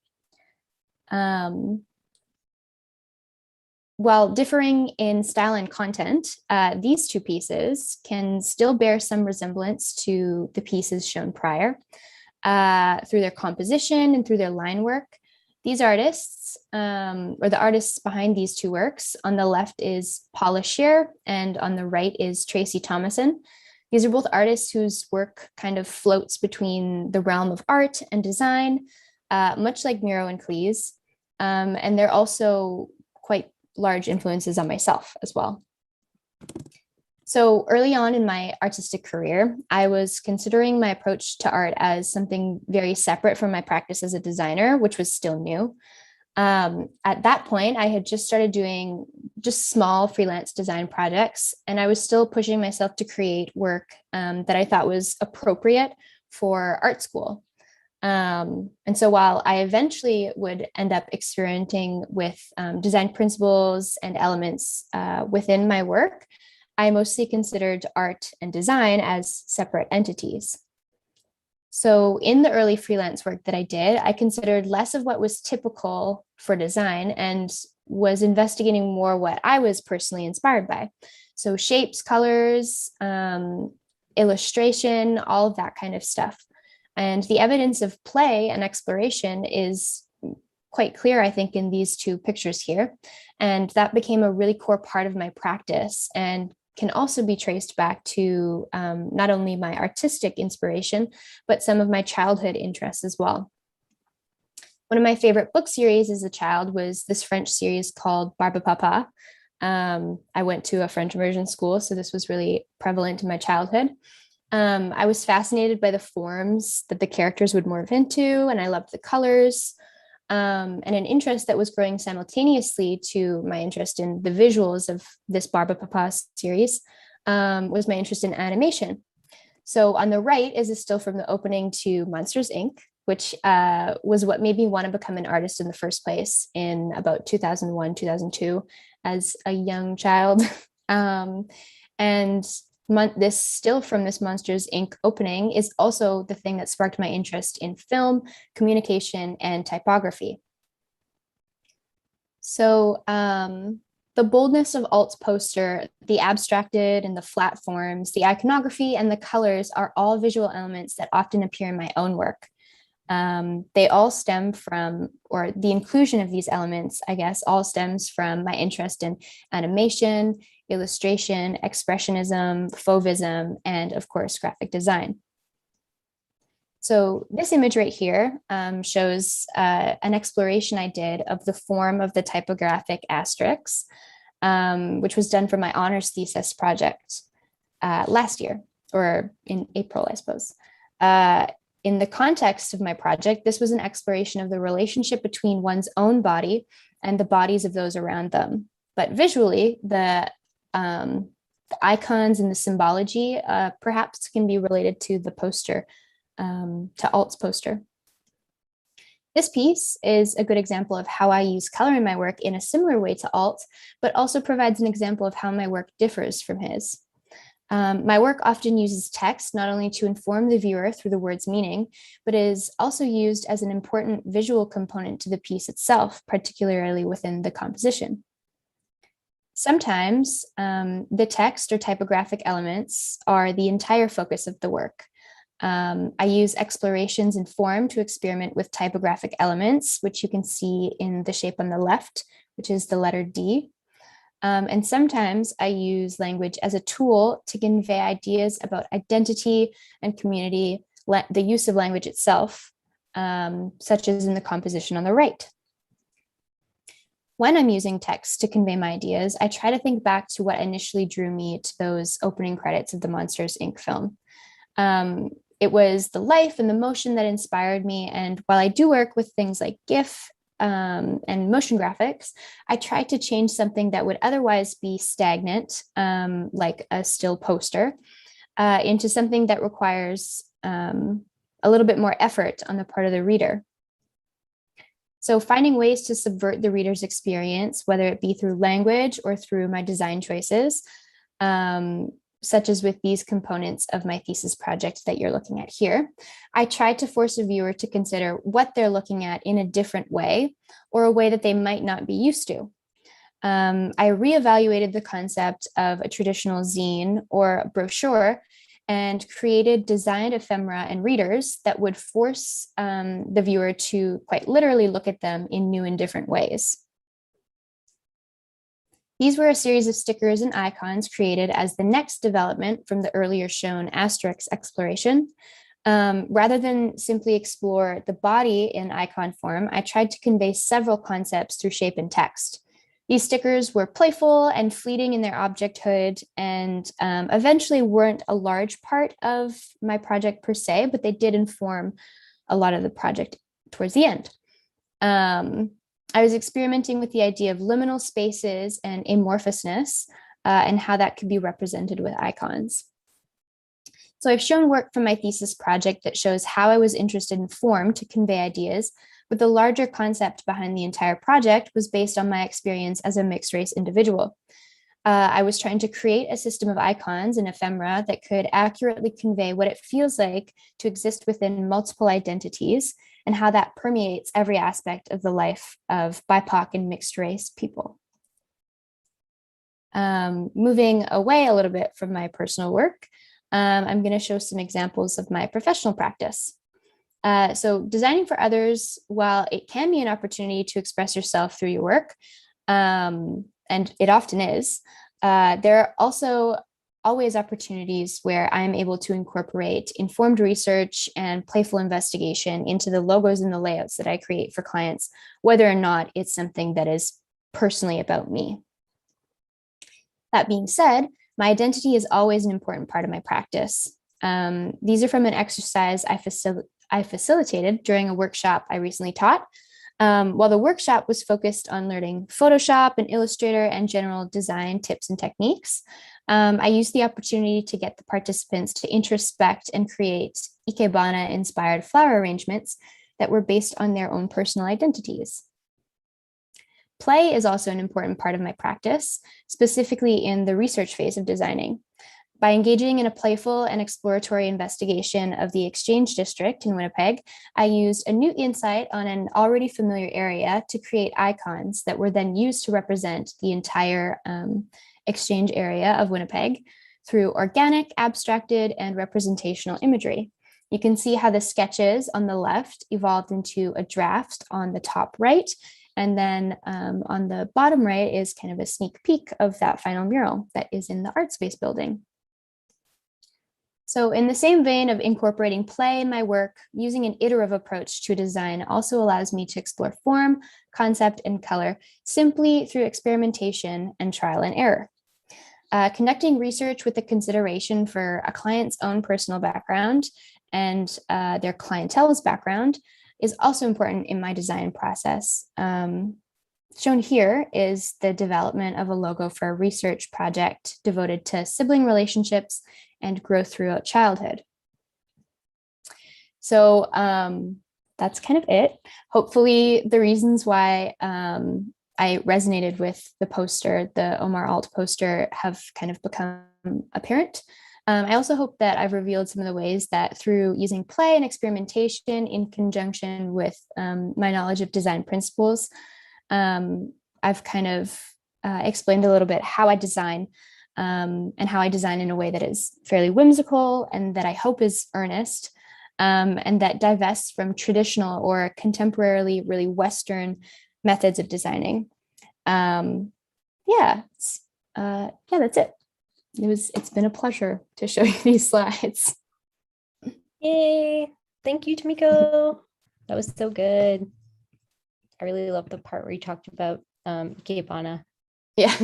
While differing in style and content, these two pieces can still bear some resemblance to the pieces shown prior through their composition and through their line work. These artists, or the artists behind these two works, on the left is Paul Aicher and on the right is Tracy Thomason. These are both artists whose work kind of floats between the realm of art and design, much like Miro and Klee's, and they're also quite large influences on myself as well. So early on in my artistic career, I was considering my approach to art as something very separate from my practice as a designer, which was still new. At that point, I had just started doing just small freelance design projects, and I was still pushing myself to create work that I thought was appropriate for art school. And so while I eventually would end up experimenting with design principles and elements within my work, I mostly considered art and design as separate entities. So in the early freelance work that I did, I considered less of what was typical for design and was investigating more what I was personally inspired by. So shapes, colors, illustration, all of that kind of stuff. And the evidence of play and exploration is quite clear, I think, in these two pictures here. And that became a really core part of my practice and can also be traced back to not only my artistic inspiration, but some of my childhood interests as well. One of my favorite book series as a child was this French series called Barbe Papa. I went to a French immersion school, so this was really prevalent in my childhood. I was fascinated by the forms that the characters would morph into, and I loved the colors. And an interest that was growing simultaneously to my interest in the visuals of this Barbe Papa series was my interest in animation. So on the right is a still from the opening to Monsters, Inc., which was what made me want to become an artist in the first place in about 2001, 2002 as a young child. And this still from this Monsters, Inc. opening is also the thing that sparked my interest in film, communication, and typography. So the boldness of Alt's poster, the abstracted and the flat forms, the iconography, and the colors are all visual elements that often appear in my own work. They all stem from, or the inclusion of these elements, I guess, all stems from my interest in animation, illustration, expressionism, fauvism, and of course, graphic design. So this image right here shows an exploration I did of the form of the typographic asterisks, which was done for my honors thesis project last year, or in April, I suppose. In the context of my project, this was an exploration of the relationship between one's own body and the bodies of those around them. But visually, the icons and the symbology perhaps can be related to the poster, to Alt's poster. This piece is a good example of how I use color in my work in a similar way to Alt, but also provides an example of how my work differs from his. My work often uses text not only to inform the viewer through the word's meaning, but is also used as an important visual component to the piece itself, particularly within the composition. Sometimes the text or typographic elements are the entire focus of the work. I use explorations in form to experiment with typographic elements, which you can see in the shape on the left, which is the letter D. And sometimes I use language as a tool to convey ideas about identity and community, the use of language itself, such as in the composition on the right. When I'm using text to convey my ideas, I try to think back to what initially drew me to those opening credits of the Monsters, Inc. film. It was the life and the motion that inspired me. And while I do work with things like GIF and motion graphics, I try to change something that would otherwise be stagnant, like a still poster, into something that requires a little bit more effort on the part of the reader. So finding ways to subvert the reader's experience, whether it be through language or through my design choices, such as with these components of my thesis project that you're looking at here, I tried to force a viewer to consider what they're looking at in a different way, or a way that they might not be used to. I reevaluated the concept of a traditional zine or brochure and created designed ephemera and readers that would force the viewer to quite literally look at them in new and different ways. These were a series of stickers and icons created as the next development from the earlier shown asterisk exploration. Rather than simply explore the body in icon form, I tried to convey several concepts through shape and text. These stickers were playful and fleeting in their objecthood, and eventually weren't a large part of my project per se, but they did inform a lot of the project towards the end. I was experimenting with the idea of liminal spaces and amorphousness, and how that could be represented with icons. So I've shown work from my thesis project that shows how I was interested in form to convey ideas, but the larger concept behind the entire project was based on my experience as a mixed race individual. I was trying to create a system of icons and ephemera that could accurately convey what it feels like to exist within multiple identities, and how that permeates every aspect of the life of BIPOC and mixed race people. Moving away a little bit from my personal work, I'm going to show some examples of my professional practice. So designing for others, while it can be an opportunity to express yourself through your work, and it often is, there are also always opportunities where I'm able to incorporate informed research and playful investigation into the logos and the layouts that I create for clients, whether or not it's something that is personally about me. That being said, my identity is always an important part of my practice. These are from an exercise I facilitated during a workshop I recently taught. While the workshop was focused on learning Photoshop and Illustrator and general design tips and techniques, I used the opportunity to get the participants to introspect and create Ikebana-inspired flower arrangements that were based on their own personal identities. Play is also an important part of my practice, specifically in the research phase of designing. By engaging in a playful and exploratory investigation of the Exchange District in Winnipeg, I used a new insight on an already familiar area to create icons that were then used to represent the entire Exchange area of Winnipeg through organic, abstracted, and representational imagery. You can see how the sketches on the left evolved into a draft on the top right, and then on the bottom right is kind of a sneak peek of that final mural that is in the art space building. So in the same vein of incorporating play in my work, using an iterative approach to design also allows me to explore form, concept, and color simply through experimentation and trial and error. Conducting research with the consideration for a client's own personal background and their clientele's background is also important in my design process. Shown here is the development of a logo for a research project devoted to sibling relationships and growth throughout childhood. So that's kind of it. Hopefully the reasons why I resonated with the poster, the Omar Alt poster, have kind of become apparent. I also hope that I've revealed some of the ways that through using play and experimentation in conjunction with my knowledge of design principles, I've kind of explained a little bit how I design and how I design in a way that is fairly whimsical and that I hope is earnest, and that divests from traditional or contemporarily really Western methods of designing. yeah, yeah, that's it. It's been a pleasure to show you these slides. Yay. Thank you, Tamiko. That was so good. I really love the part where you talked about Cavanaugh. Yeah.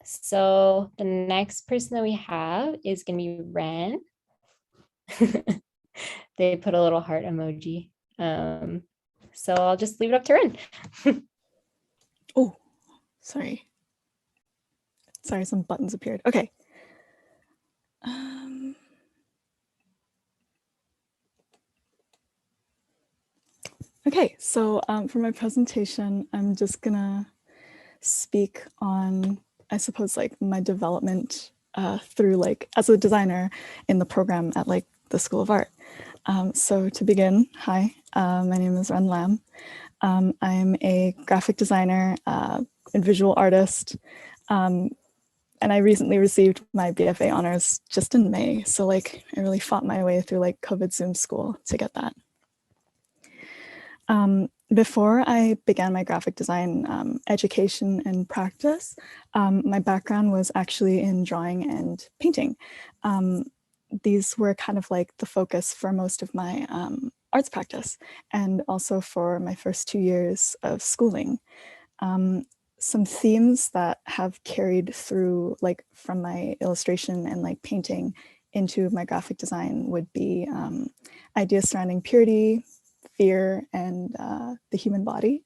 So the next person that we have is gonna be Ren. They put a little heart emoji. So I'll just leave it up to Ren. Oh, sorry. Sorry, some buttons appeared. Okay. Okay, so for my presentation, I'm just gonna speak on, I suppose, like my development through like as a designer in the program at like the School of Art. So to begin, hi, my name is Ren Lam. I'm a graphic designer and visual artist. And I recently received my BFA honors just in May. So like I really fought my way through like COVID Zoom school to get that. Before I began my graphic design education and practice, my background was actually in drawing and painting. These were kind of like the focus for most of my arts practice and also for my first 2 years of schooling. Some themes that have carried through like from my illustration and like painting into my graphic design would be ideas surrounding purity, fear, and the human body.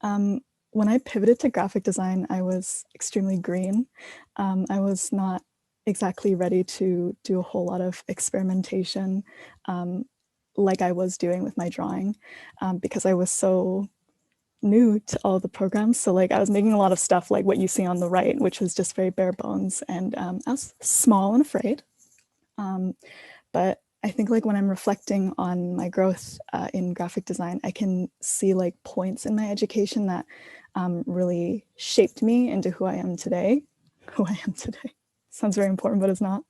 When I pivoted to graphic design, I was extremely green. I was not exactly ready to do a whole lot of experimentation like I was doing with my drawing because I was so new to all the programs. So like I was making a lot of stuff like what you see on the right, which was just very bare bones, and I was small and afraid. But I think like when I'm reflecting on my growth in graphic design, I can see like points in my education that really shaped me into who I am today. Sounds very important, but it's not.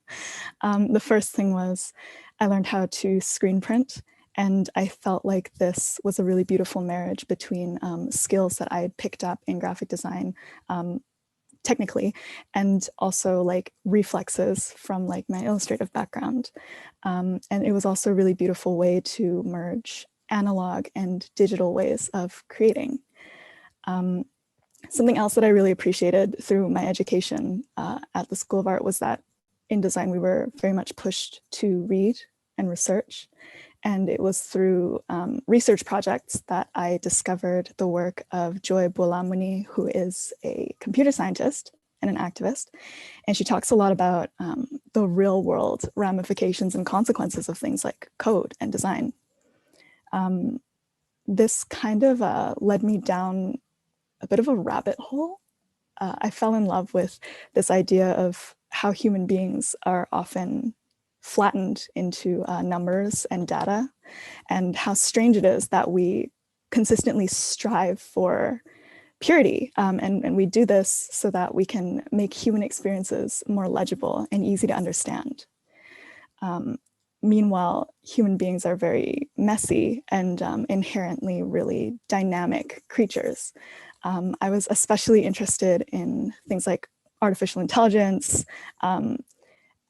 The first thing was I learned how to screen print. And I felt like this was a really beautiful marriage between skills that I had picked up in graphic design technically, and also like reflexes from like my illustrative background. And it was also a really beautiful way to merge analog and digital ways of creating. Something else that I really appreciated through my education at the School of Art was that in design, we were very much pushed to read and research. And it was through research projects that I discovered the work of Joy Buolamwini, who is a computer scientist and an activist. And she talks a lot about the real world ramifications and consequences of things like code and design. This kind of led me down a bit of a rabbit hole. I fell in love with this idea of how human beings are often flattened into numbers and data, and how strange it is that we consistently strive for purity. And we do this so that we can make human experiences more legible and easy to understand. Meanwhile, human beings are very messy and inherently really dynamic creatures. I was especially interested in things like artificial intelligence,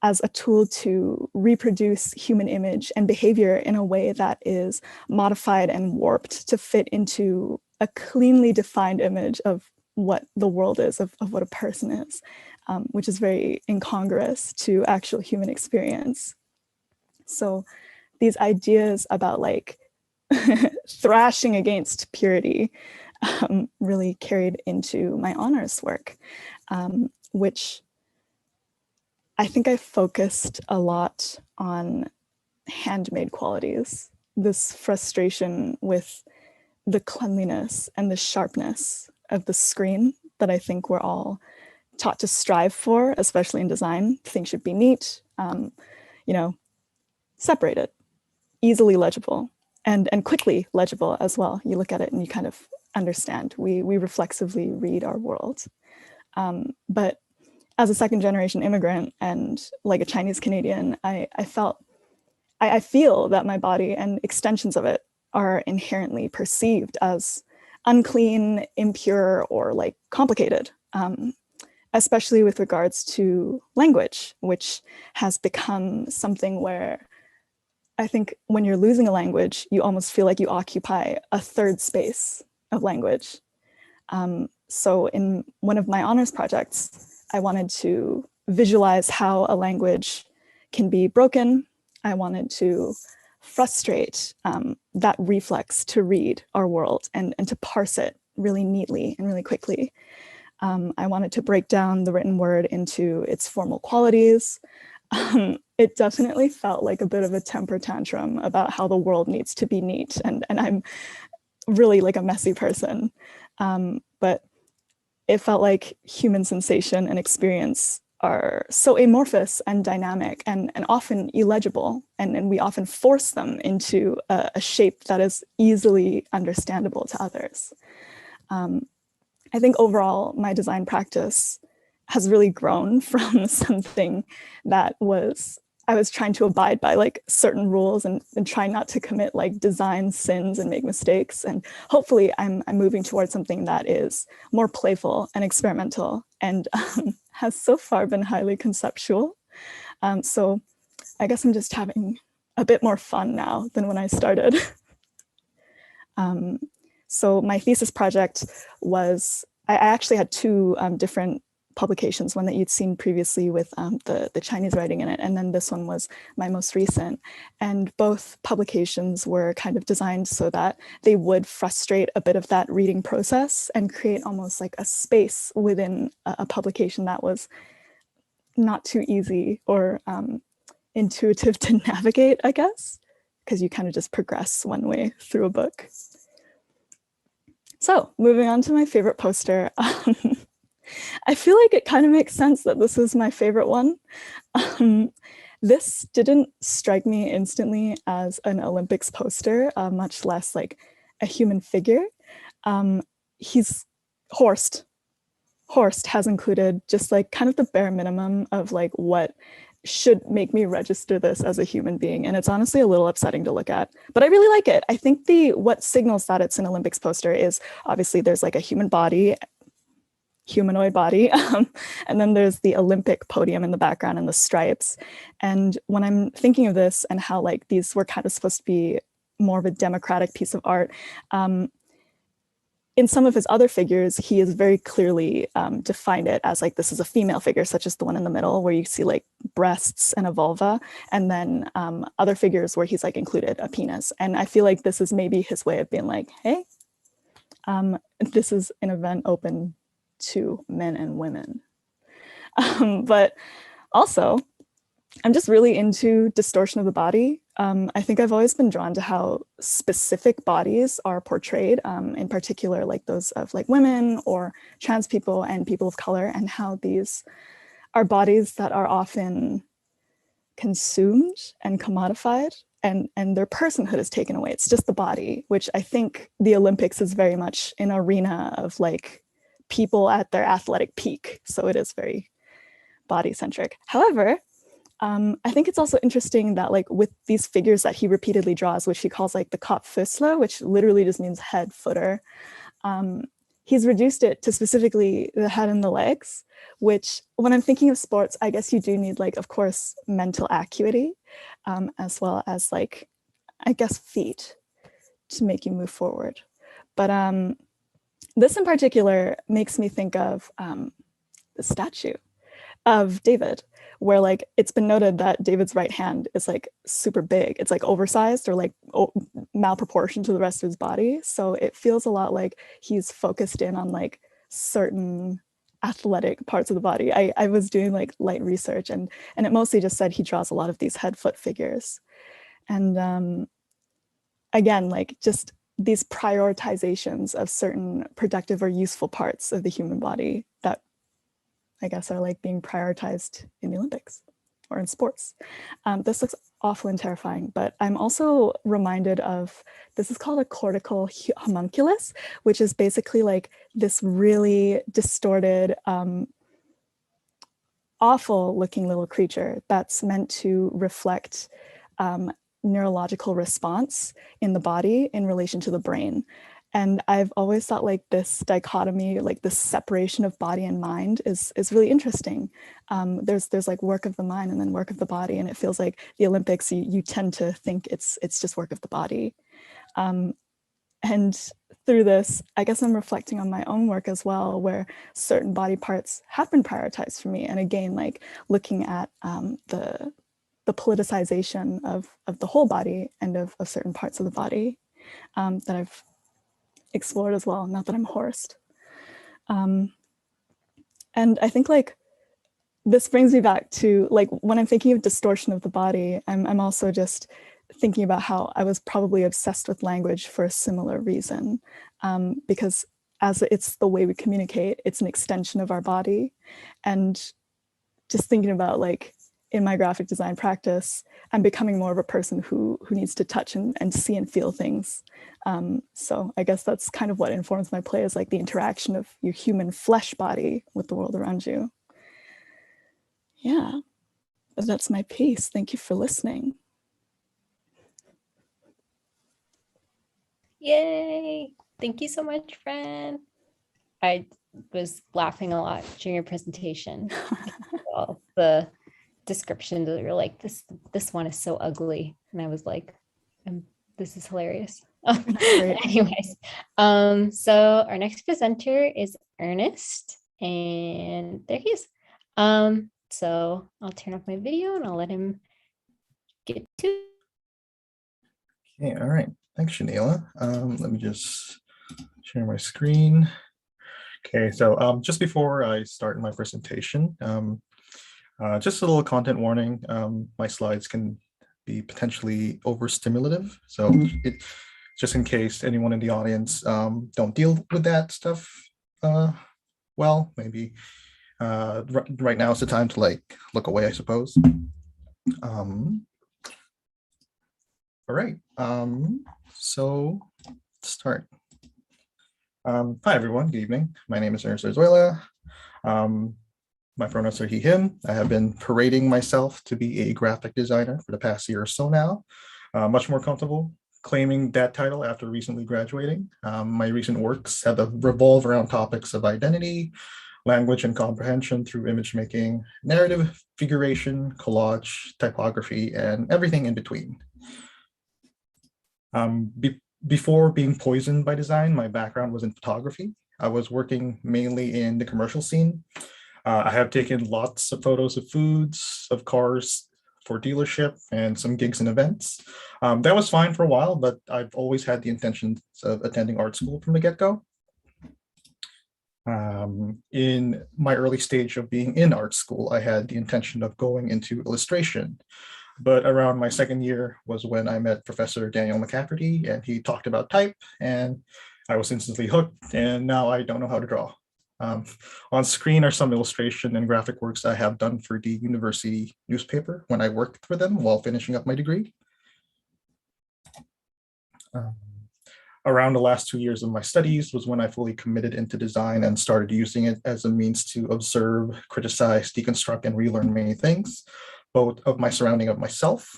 as a tool to reproduce human image and behavior in a way that is modified and warped to fit into a cleanly defined image of what the world is, of what a person is, which is very incongruous to actual human experience. So these ideas about like thrashing against purity really carried into my honors work, which I think I focused a lot on handmade qualities, this frustration with the cleanliness and the sharpness of the screen that I think we're all taught to strive for, especially in design. Things should be neat, separated, easily legible, and quickly legible as well. You look at it and you kind of understand. We reflexively read our world. But as a second generation immigrant and like a Chinese Canadian, I feel that my body and extensions of it are inherently perceived as unclean, impure, or like complicated, especially with regards to language, which has become something where I think when you're losing a language, you almost feel like you occupy a third space of language. So in one of my honors projects, I wanted to visualize how a language can be broken. I wanted to frustrate that reflex to read our world and to parse it really neatly and really quickly. I wanted to break down the written word into its formal qualities. It definitely felt like a bit of a temper tantrum about how the world needs to be neat. And I'm really like a messy person. But it felt like human sensation and experience are so amorphous and dynamic and often illegible. And we often force them into a shape that is easily understandable to others. I think overall, my design practice has really grown from something that I was trying to abide by like certain rules and trying not to commit like design sins and make mistakes. And hopefully I'm moving towards something that is more playful and experimental and has so far been highly conceptual. So I guess I'm just having a bit more fun now than when I started. So my thesis project was, I actually had two different publications, one that you'd seen previously with the Chinese writing in it, and then this one was my most recent. And both publications were kind of designed so that they would frustrate a bit of that reading process and create almost like a space within a publication that was not too easy or intuitive to navigate, I guess, because you kind of just progress one way through a book. So moving on to my favorite poster. I feel like it kind of makes sense that this is my favorite one. This didn't strike me instantly as an Olympics poster, much less like a human figure. He's Horst. Horst has included just like kind of the bare minimum of like what should make me register this as a human being. And it's honestly a little upsetting to look at, but I really like it. I think what signals that it's an Olympics poster is obviously there's like a humanoid body. And then there's the Olympic podium in the background and the stripes. And when I'm thinking of this and how like these were kind of supposed to be more of a democratic piece of art, in some of his other figures, he has very clearly defined it as like, this is a female figure, such as the one in the middle, where you see like breasts and a vulva, and then other figures where he's like included a penis. And I feel like this is maybe his way of being like, hey, this is an event open to men and women. But also, I'm just really into distortion of the body. I think I've always been drawn to how specific bodies are portrayed, in particular like those of like women or trans people and people of color, and how these are bodies that are often consumed and commodified, and their personhood is taken away. It's just the body, which I think the Olympics is very much an arena of like people at their athletic peak. So it is very body centric. However, I think it's also interesting that like with these figures that he repeatedly draws, which he calls like the Kopffüßler, which literally just means head footer, he's reduced it to specifically the head and the legs, which when I'm thinking of sports, I guess you do need like, of course, mental acuity, as well as like, I guess, feet to make you move forward. But this in particular makes me think of the statue of David, where like it's been noted that David's right hand is like super big. It's like oversized or like malproportioned to the rest of his body. So it feels a lot like he's focused in on like certain athletic parts of the body. I was doing like light research and it mostly just said he draws a lot of these head foot figures. And again, like just these prioritizations of certain productive or useful parts of the human body that I guess are like being prioritized in the Olympics or in sports. This looks awful and terrifying, but I'm also reminded of, this is called a cortical homunculus, which is basically like this really distorted, awful looking little creature that's meant to reflect neurological response in the body in relation to the brain. And I've always thought like this dichotomy, like this separation of body and mind is really interesting. There's like work of the mind and then work of the body. And it feels like the Olympics, you tend to think it's just work of the body. And through this, I guess I'm reflecting on my own work as well, where certain body parts have been prioritized for me. And again, like looking at the politicization of the whole body and of certain parts of the body that I've explored as well, not that I'm horsed. And I think like this brings me back to like when I'm thinking of distortion of the body, I'm also just thinking about how I was probably obsessed with language for a similar reason, because as it's the way we communicate, it's an extension of our body. And just thinking about like in my graphic design practice, I'm becoming more of a person who needs to touch and see and feel things. So I guess that's kind of what informs my play, is like the interaction of your human flesh body with the world around you. Yeah, that's my piece. Thank you for listening. Yay! Thank you so much, Ren. I was laughing a lot during your presentation. All the descriptions that were like, this one is so ugly. And I was like, this is hilarious. Anyways, so our next presenter is Ernest, and there he is. So I'll turn off my video and I'll let him get to. Okay, all right. Thanks, Shaneela. Let me just share my screen. Okay, so just before I start my presentation, just a little content warning. My slides can be potentially overstimulative. So just in case anyone in the audience don't deal with that stuff well, maybe right now is the time to like look away, I suppose. All right, so let's start. Hi, everyone. Good evening. My name is Ernest Zarzwalela. My pronouns are he, him. I have been parading myself to be a graphic designer for the past year or so now. Much more comfortable claiming that title after recently graduating. My recent works have revolved around topics of identity, language and comprehension through image making, narrative, figuration, collage, typography, and everything in between. Before being poisoned by design, my background was in photography. I was working mainly in the commercial scene. I have taken lots of photos of foods, of cars for dealership, and some gigs and events. That was fine for a while, but I've always had the intentions of attending art school from the get-go. In my early stage of being in art school, I had the intention of going into illustration. But around my second year was when I met Professor Daniel McCafferty, and he talked about type, and I was instantly hooked, and now I don't know how to draw. On screen are some illustration and graphic works I have done for the university newspaper when I worked for them while finishing up my degree. Around the last 2 years of my studies was when I fully committed into design and started using it as a means to observe, criticize, deconstruct, and relearn many things, both of my surrounding of myself.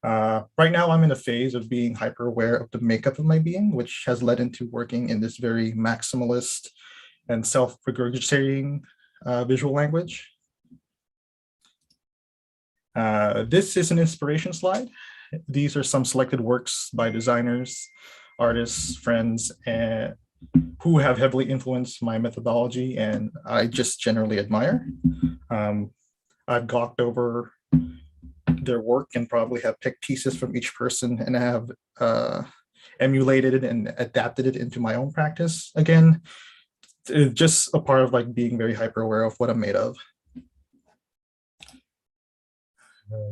Right now, I'm in a phase of being hyper aware of the makeup of my being, which has led into working in this very maximalist and self-regurgitating visual language. This is an inspiration slide. These are some selected works by designers, artists, friends, and who have heavily influenced my methodology and I just generally admire. I've gawked over their work and probably have picked pieces from each person and have emulated it and adapted it into my own practice. Again, it's just a part of like being very hyper aware of what I'm made of.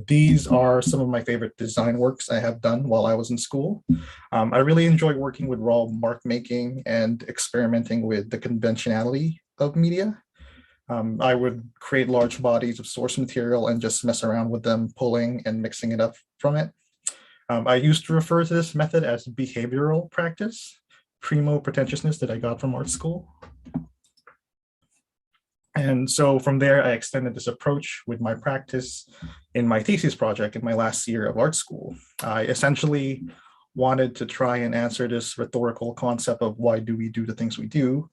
These are some of my favorite design works I have done while I was in school. I really enjoy working with raw mark making and experimenting with the conventionality of media. I would create large bodies of source material and just mess around with them, pulling and mixing it up from it. I used to refer to this method as behavioral practice, primo pretentiousness that I got from art school. And so from there, I extended this approach with my practice in my thesis project in my last year of art school. I essentially wanted to try and answer this rhetorical concept of why do we do the things we do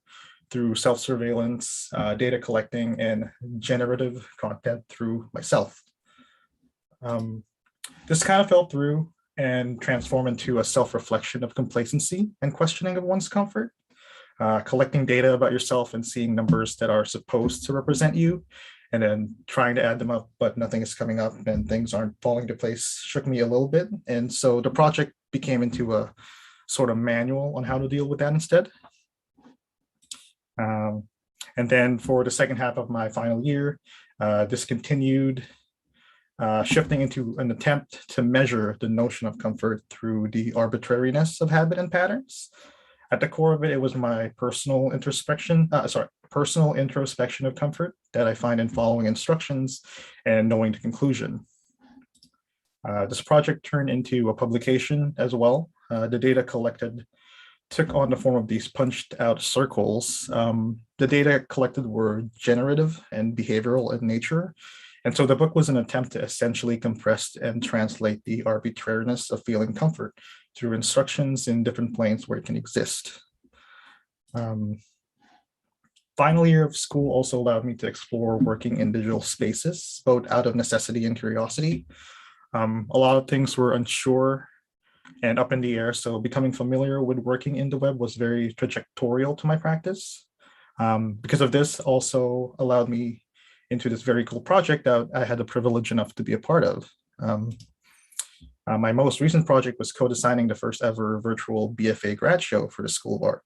through self-surveillance, data collecting, and generative content through myself. This kind of fell through and transformed into a self-reflection of complacency and questioning of one's comfort. Collecting data about yourself and seeing numbers that are supposed to represent you, and then trying to add them up, but nothing is coming up and things aren't falling into place shook me a little bit. And so the project became into a sort of manual on how to deal with that instead. And then for the second half of my final year, this continued shifting into an attempt to measure the notion of comfort through the arbitrariness of habit and patterns. At the core of it, it was my personal introspection of comfort that I find in following instructions and knowing the conclusion. This project turned into a publication as well. The data collected took on the form of these punched out circles. The data collected were generative and behavioral in nature. And so the book was an attempt to essentially compress and translate the arbitrariness of feeling comfort through instructions in different planes where it can exist. Final year of school also allowed me to explore working in digital spaces, both out of necessity and curiosity. A lot of things were unsure and up in the air, so becoming familiar with working in the web was very trajectorial to my practice. Because of this, also allowed me into this very cool project that I had the privilege enough to be a part of. My most recent project was co-designing the first ever virtual BFA grad show for the School of Art.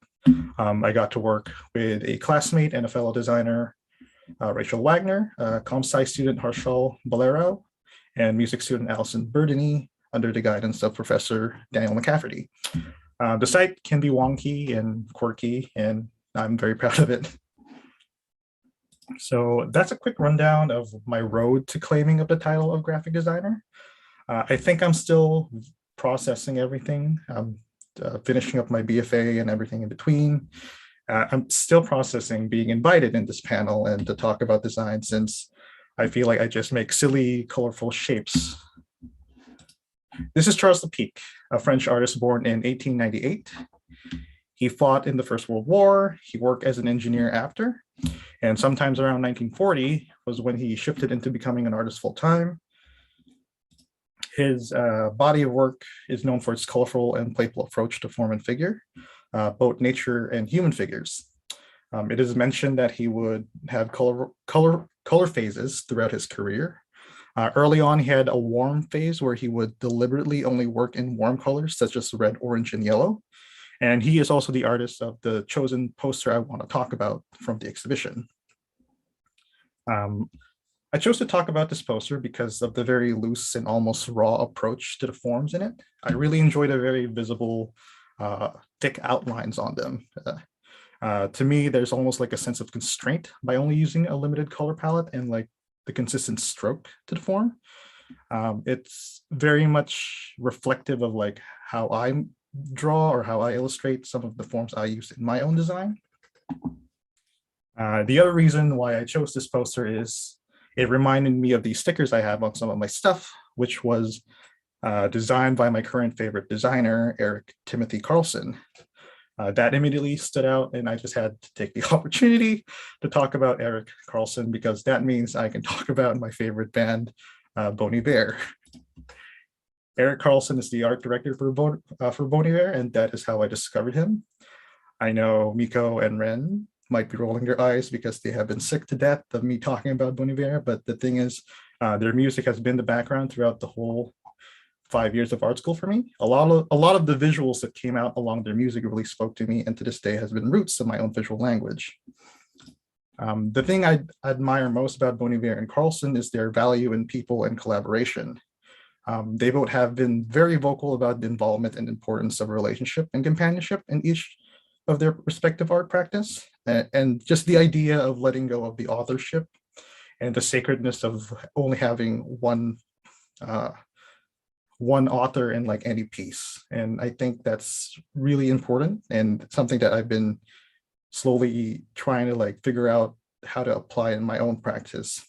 I got to work with a classmate and a fellow designer, Rachel Wagner, comp-sci student Harshal Balero, and music student Allison Burdeny, under the guidance of Professor Daniel McCafferty. The site can be wonky and quirky, and I'm very proud of it. So that's a quick rundown of my road to claiming of the title of graphic designer. I think I'm still processing everything. I'm finishing up my BFA and everything in between. I'm still processing being invited in this panel and to talk about design, since I feel like I just make silly, colorful shapes. This is Charles Lepic, a French artist born in 1898. He fought in the First World War. He worked as an engineer after, and sometimes around 1940 was when he shifted into becoming an artist full-time. His body of work is known for its colorful and playful approach to form and figure, both nature and human figures. It is mentioned that he would have color phases throughout his career. Early on, he had a warm phase where he would deliberately only work in warm colors, such as red, orange, and yellow. And he is also the artist of the chosen poster I want to talk about from the exhibition. I chose to talk about this poster because of the very loose and almost raw approach to the forms in it. I really enjoyed the very visible, thick outlines on them. To me, there's almost like a sense of constraint by only using a limited color palette and like the consistent stroke to the form. It's very much reflective of like how I draw or how I illustrate some of the forms I use in my own design. The other reason why I chose this poster is it reminded me of the stickers I have on some of my stuff, which was designed by my current favorite designer, Eric Timothy Carlson. That immediately stood out, and I just had to take the opportunity to talk about Eric Carlson because that means I can talk about my favorite band, Bon Iver. Eric Carlson is the art director for Bon Iver, and that is how I discovered him. I know Miko and Ren might be rolling their eyes because they have been sick to death of me talking about Bon Iver, but the thing is, their music has been the background throughout the whole 5 years of art school for me. A lot of the visuals that came out along their music really spoke to me, and to this day has been roots of my own visual language. The thing I admire most about Bon Iver and Carlson is their value in people and collaboration. They both have been very vocal about the involvement and importance of relationship and companionship in each of their respective art practice, and just the idea of letting go of the authorship and the sacredness of only having one author in like any piece. And I think that's really important and something that I've been slowly trying to like figure out how to apply in my own practice.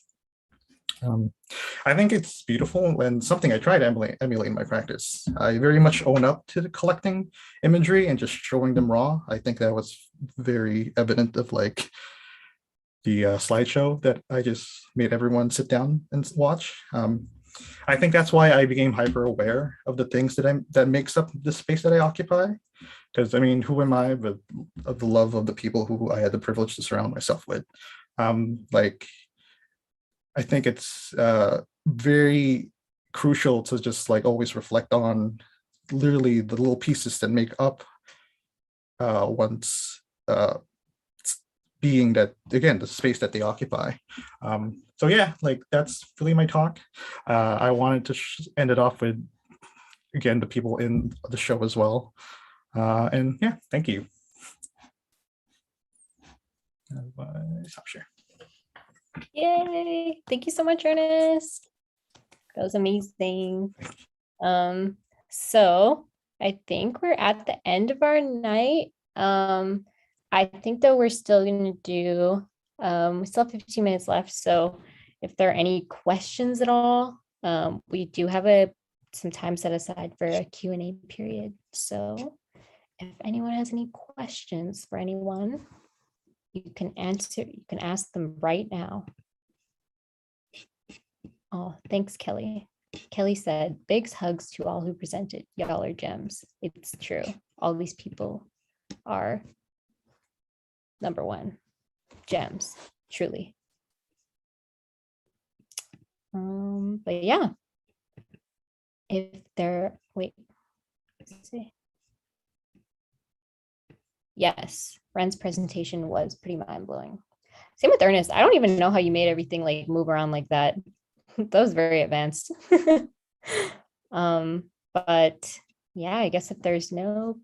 I think it's beautiful and something I try to emulate in my practice. I very much own up to the collecting imagery and just showing them raw. I think that was very evident of like the slideshow that I just made everyone sit down and watch. I think that's why I became hyper aware of the things that makes up the space that I occupy. Because I mean, who am I but of the love of the people who I had the privilege to surround myself with? Like, I think it's very crucial to just like always reflect on literally the little pieces that make up one's being, that again, the space that they occupy. So yeah, like that's really my talk. I wanted to end it off with, again, the people in the show as well. And yeah, thank you. Stop share. Yay! Thank you so much, Ernest. That was amazing. So I think we're at the end of our night. I think that we're still going to do, we still have 15 minutes left. So if there are any questions at all, we do have some time set aside for a Q&A period. So if anyone has any questions for anyone, you can ask them right now. Oh, thanks, Kelly. Kelly said, big hugs to all who presented. Y'all are gems. It's true. All these people are number one. Gems, truly. But yeah. Wait, let's see. Yes, Ren's presentation was pretty mind-blowing. Same with Ernest. I don't even know how you made everything like move around like that. That was very advanced. But yeah, I guess if there's no,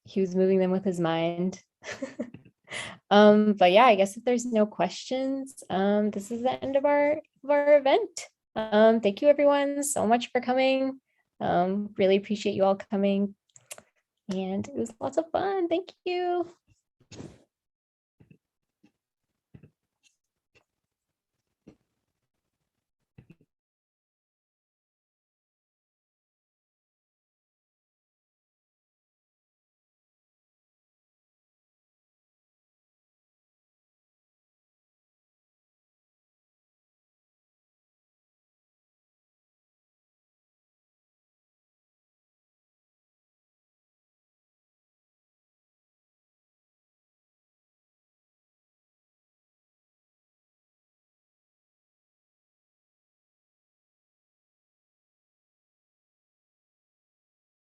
he was moving them with his mind. But yeah, I guess if there's no questions, this is the end of our event. Thank you everyone so much for coming. Really appreciate you all coming. And it was lots of fun. Thank you.